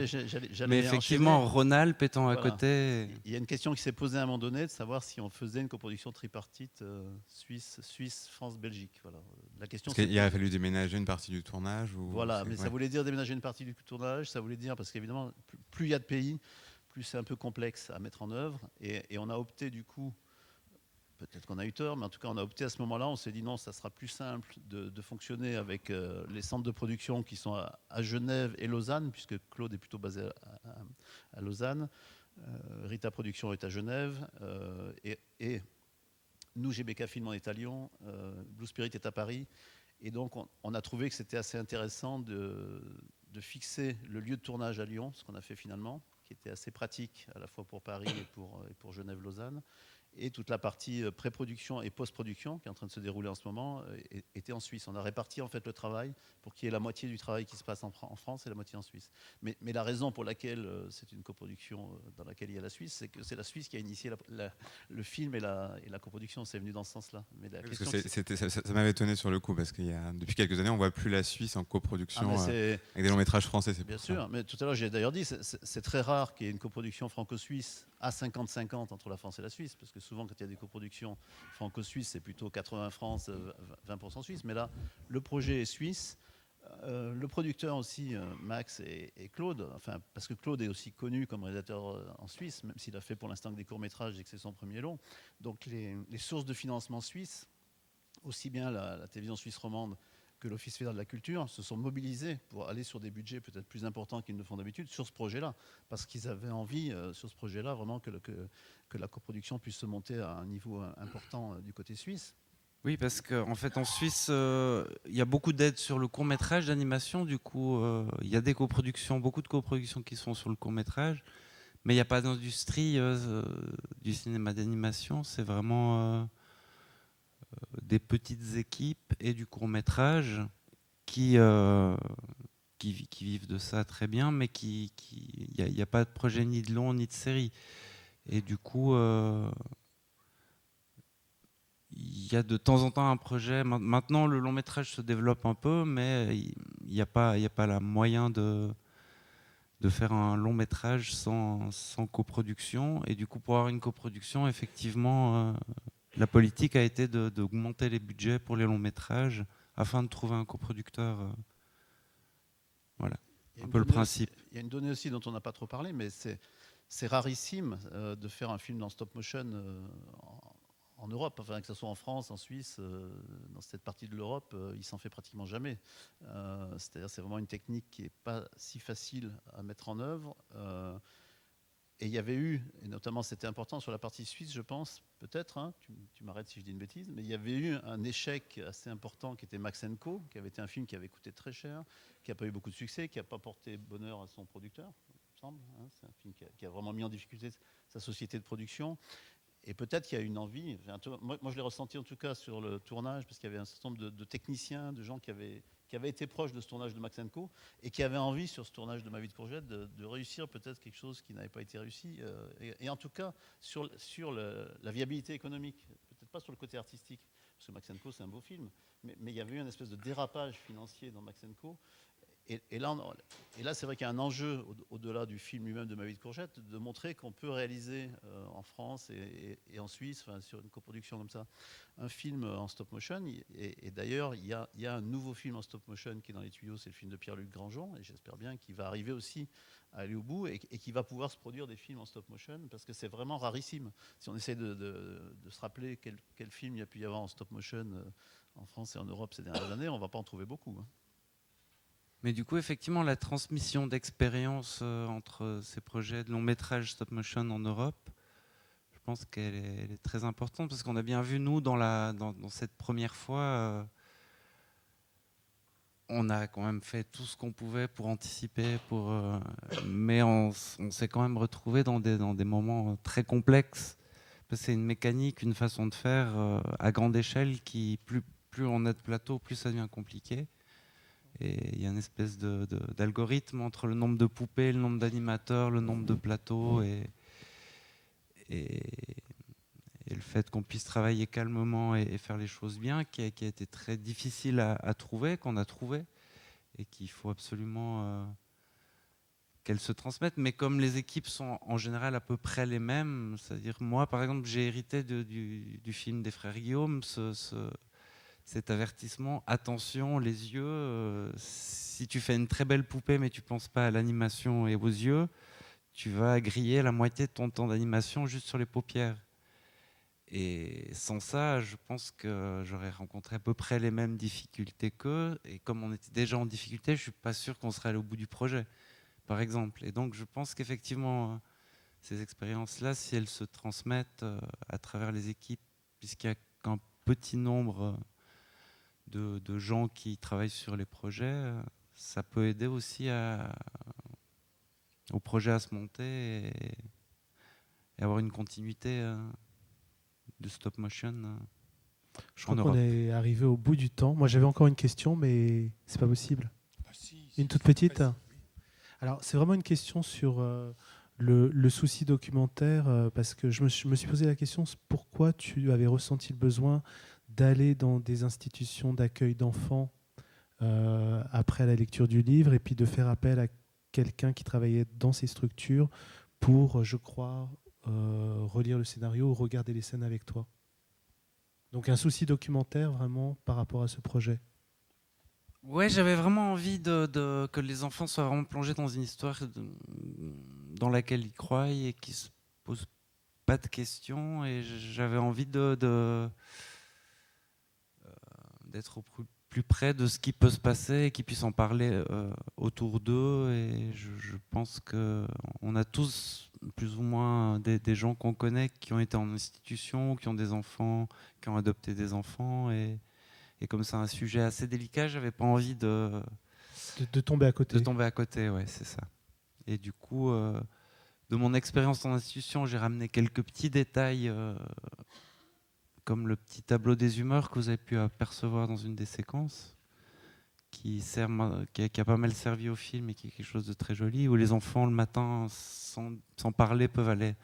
Mais effectivement, Rhône-Alpes étant à côté... Il y a une question qui s'est posée à un moment donné de savoir si on faisait une coproduction tripartite Suisse, France, Belgique. Voilà. La question, il a fallu déménager une partie du tournage Voilà, mais ça voulait dire déménager une partie du tournage, ça voulait dire, parce qu'évidemment, plus il y a de pays, plus c'est un peu complexe à mettre en œuvre. Et on a opté du coup, peut-être qu'on a eu tort, mais en tout cas on a opté à ce moment-là, on s'est dit non, ça sera plus simple de fonctionner avec les centres de production qui sont à Genève et Lausanne, puisque Claude est plutôt basé à Lausanne, Rita Production est à Genève, et nous, GBK Film, on est à Lyon, Blue Spirit est à Paris, et donc on a trouvé que c'était assez intéressant de fixer le lieu de tournage à Lyon, ce qu'on a fait finalement, qui était assez pratique à la fois pour Paris et pour Genève-Lausanne. Et toute la partie pré-production et post-production qui est en train de se dérouler en ce moment était en Suisse. On a réparti en fait le travail pour qu'il y ait la moitié du travail qui se passe en France et la moitié en Suisse. Mais la raison pour laquelle c'est une coproduction dans laquelle il y a la Suisse, c'est que c'est la Suisse qui a initié le film et la coproduction. C'est venu dans ce sens-là. Mais ça m'avait étonné sur le coup parce qu'il y a depuis quelques années on voit plus la Suisse en coproduction avec des longs métrages français. Bien sûr. Mais tout à l'heure j'ai d'ailleurs dit c'est très rare qu'il y ait une coproduction franco-suisse à 50-50 entre la France et la Suisse parce que souvent, quand il y a des coproductions franco-suisses, c'est plutôt 80 France, 20% suisse. Mais là, le projet est suisse. Le producteur aussi, Max et Claude, enfin, parce que Claude est aussi connu comme réalisateur en Suisse, même s'il a fait pour l'instant que des courts-métrages et que c'est son premier long. Donc les sources de financement suisses, aussi bien la télévision suisse romande que l'Office fédéral de la culture, se sont mobilisés pour aller sur des budgets peut-être plus importants qu'ils ne le font d'habitude sur ce projet-là, parce qu'ils avaient envie, sur ce projet-là, vraiment que la coproduction puisse se monter à un niveau important du côté suisse. Oui, parce qu'en fait, en Suisse, il y a beaucoup d'aides sur le court-métrage d'animation. Du coup, il y a des coproductions, beaucoup de coproductions qui sont sur le court-métrage. Mais il n'y a pas d'industrie du cinéma d'animation. C'est vraiment des petites équipes et du court-métrage qui vivent de ça très bien, mais il n'y a pas de projet ni de long ni de série. Et du coup... il y a de temps en temps un projet. Maintenant, le long métrage se développe un peu, mais il n'y a pas la moyen de faire un long métrage sans coproduction. Et du coup, pour avoir une coproduction, effectivement, la politique a été d'augmenter les budgets pour les longs métrages afin de trouver un coproducteur. Voilà, un peu le principe. Il y a une donnée aussi dont on n'a pas trop parlé, mais c'est rarissime de faire un film en stop motion en Europe, enfin, que ce soit en France, en Suisse, dans cette partie de l'Europe, il s'en fait pratiquement jamais. C'est-à-dire c'est vraiment une technique qui n'est pas si facile à mettre en œuvre. Et il y avait eu, et notamment c'était important sur la partie suisse, je pense, peut-être, hein, tu m'arrêtes si je dis une bêtise, mais il y avait eu un échec assez important qui était Max & Co, qui avait été un film qui avait coûté très cher, qui n'a pas eu beaucoup de succès, qui n'a pas porté bonheur à son producteur, il me semble. Hein, c'est un film qui a vraiment mis en difficulté sa société de production. Et peut-être qu'il y a une envie, moi je l'ai ressenti en tout cas sur le tournage, parce qu'il y avait un certain nombre de techniciens, de gens qui avaient été proches de ce tournage de Max & Co. et qui avaient envie sur ce tournage de Ma vie de courgette de réussir peut-être quelque chose qui n'avait pas été réussi. Et en tout cas sur la viabilité économique, peut-être pas sur le côté artistique, parce que Max & Co c'est un beau film, mais il y avait eu une espèce de dérapage financier dans Max & Co. Et là, c'est vrai qu'il y a un enjeu au-delà du film lui-même de Ma vie de courgette, de montrer qu'on peut réaliser en France et en Suisse, enfin, sur une coproduction comme ça, un film en stop motion. Et d'ailleurs, il y a un nouveau film en stop motion qui est dans les tuyaux, c'est le film de Pierre-Luc Grangeon, et j'espère bien qu'il va arriver aussi à aller au bout et qu'il va pouvoir se produire des films en stop motion, parce que c'est vraiment rarissime. Si on essaie de se rappeler quel film il y a pu y avoir en stop motion en France et en Europe ces dernières années, on ne va pas en trouver beaucoup. Hein. Mais du coup, effectivement, la transmission d'expérience entre ces projets de long métrage stop motion en Europe, je pense qu'elle est très importante, parce qu'on a bien vu, nous, dans cette première fois, on a quand même fait tout ce qu'on pouvait pour anticiper, mais on s'est quand même retrouvé dans des moments très complexes. Parce que c'est une mécanique, une façon de faire à grande échelle qui, plus on a de plateaux, plus ça devient compliqué. Et il y a une espèce d'algorithme entre le nombre de poupées, le nombre d'animateurs, le nombre de plateaux et le fait qu'on puisse travailler calmement et faire les choses bien, qui a été très difficile à trouver, qu'on a trouvé, et qu'il faut absolument qu'elles se transmettent. Mais comme les équipes sont en général à peu près les mêmes, c'est-à-dire moi par exemple j'ai hérité du film des frères Guillaume, cet avertissement, attention, les yeux, si tu fais une très belle poupée mais tu ne penses pas à l'animation et aux yeux, tu vas griller la moitié de ton temps d'animation juste sur les paupières. Et sans ça, je pense que j'aurais rencontré à peu près les mêmes difficultés qu'eux, et comme on était déjà en difficulté, je ne suis pas sûr qu'on serait allé au bout du projet, par exemple. Et donc je pense qu'effectivement, ces expériences-là, si elles se transmettent à travers les équipes, puisqu'il n'y a qu'un petit nombre de gens qui travaillent sur les projets, ça peut aider aussi au projet à se monter et avoir une continuité de stop motion. Je crois qu'on est arrivé au bout du temps. Moi j'avais encore une question, mais c'est pas possible. Une toute petite. Alors c'est vraiment une question sur le souci documentaire, parce que je me suis posé la question, pourquoi tu avais ressenti le besoin d'aller dans des institutions d'accueil d'enfants après la lecture du livre, et puis de faire appel à quelqu'un qui travaillait dans ces structures pour, je crois, relire le scénario ou regarder les scènes avec toi. Donc un souci documentaire vraiment par rapport à ce projet. Ouais, j'avais vraiment envie que les enfants soient vraiment plongés dans une histoire dans laquelle ils croient et qui se posent pas de questions. Et j'avais envie d'être au plus près de ce qui peut se passer et qu'ils puissent en parler autour d'eux. Et je pense qu'on a tous plus ou moins des gens qu'on connaît qui ont été en institution, qui ont des enfants, qui ont adopté des enfants. Et comme c'est un sujet assez délicat, j'avais pas envie de tomber à côté. De tomber à côté, ouais, c'est ça. Et du coup, de mon expérience en institution, j'ai ramené quelques petits détails, comme le petit tableau des humeurs que vous avez pu apercevoir dans une des séquences, qui a pas mal servi au film et qui est quelque chose de très joli, où les enfants, le matin, sans parler, peuvent aller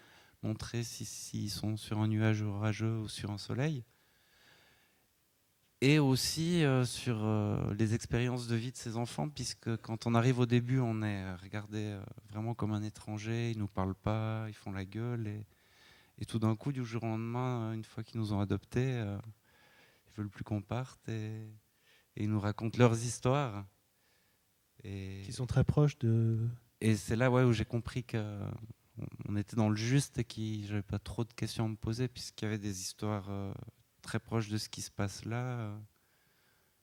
montrer s'ils sont sur un nuage orageux ou sur un soleil. Et aussi sur les expériences de vie de ces enfants, puisque quand on arrive au début, on est regardé vraiment comme un étranger, ils ne nous parlent pas, ils font la gueule, et tout d'un coup, du jour au lendemain, une fois qu'ils nous ont adoptés, ils veulent plus qu'on parte, et ils nous racontent leurs histoires. Qui sont très proches de... Et c'est là où j'ai compris qu'on était dans le juste et que j'avais pas trop de questions à me poser, puisqu'il y avait des histoires... très proche de ce qui se passe là,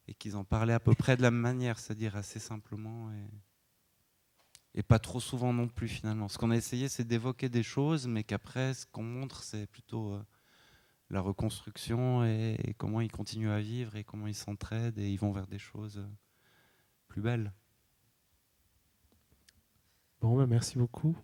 et qu'ils en parlaient à peu près de la même manière, c'est-à-dire assez simplement et pas trop souvent non plus finalement. Ce qu'on a essayé, c'est d'évoquer des choses, mais qu'après ce qu'on montre, c'est plutôt la reconstruction et comment ils continuent à vivre et comment ils s'entraident et ils vont vers des choses plus belles. Bon, merci beaucoup.